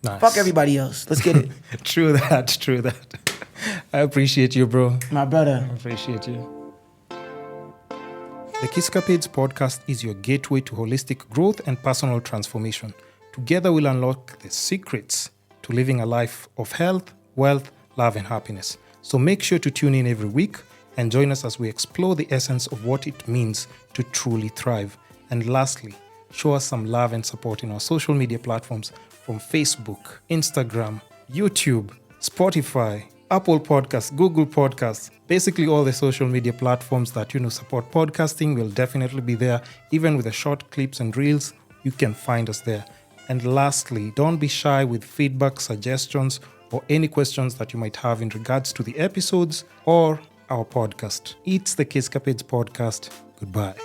Nice. Fuck everybody else. Let's get it. True that. I appreciate you, bro. My brother. I appreciate you. The Kisscapades podcast is your gateway to holistic growth and personal transformation. Together we'll unlock the secrets to living a life of health, wealth, love, and happiness. So make sure to tune in every week and join us as we explore the essence of what it means to truly thrive. And lastly, show us some love and support in our social media platforms from Facebook, Instagram, YouTube, Spotify, Apple Podcasts, Google Podcasts, basically all the social media platforms that, you know, support podcasting will definitely be there. Even with the short clips and reels, you can find us there. And lastly, don't be shy with feedback, suggestions, or any questions that you might have in regards to the episodes or our podcast. It's the Kisscapades Podcast. Goodbye.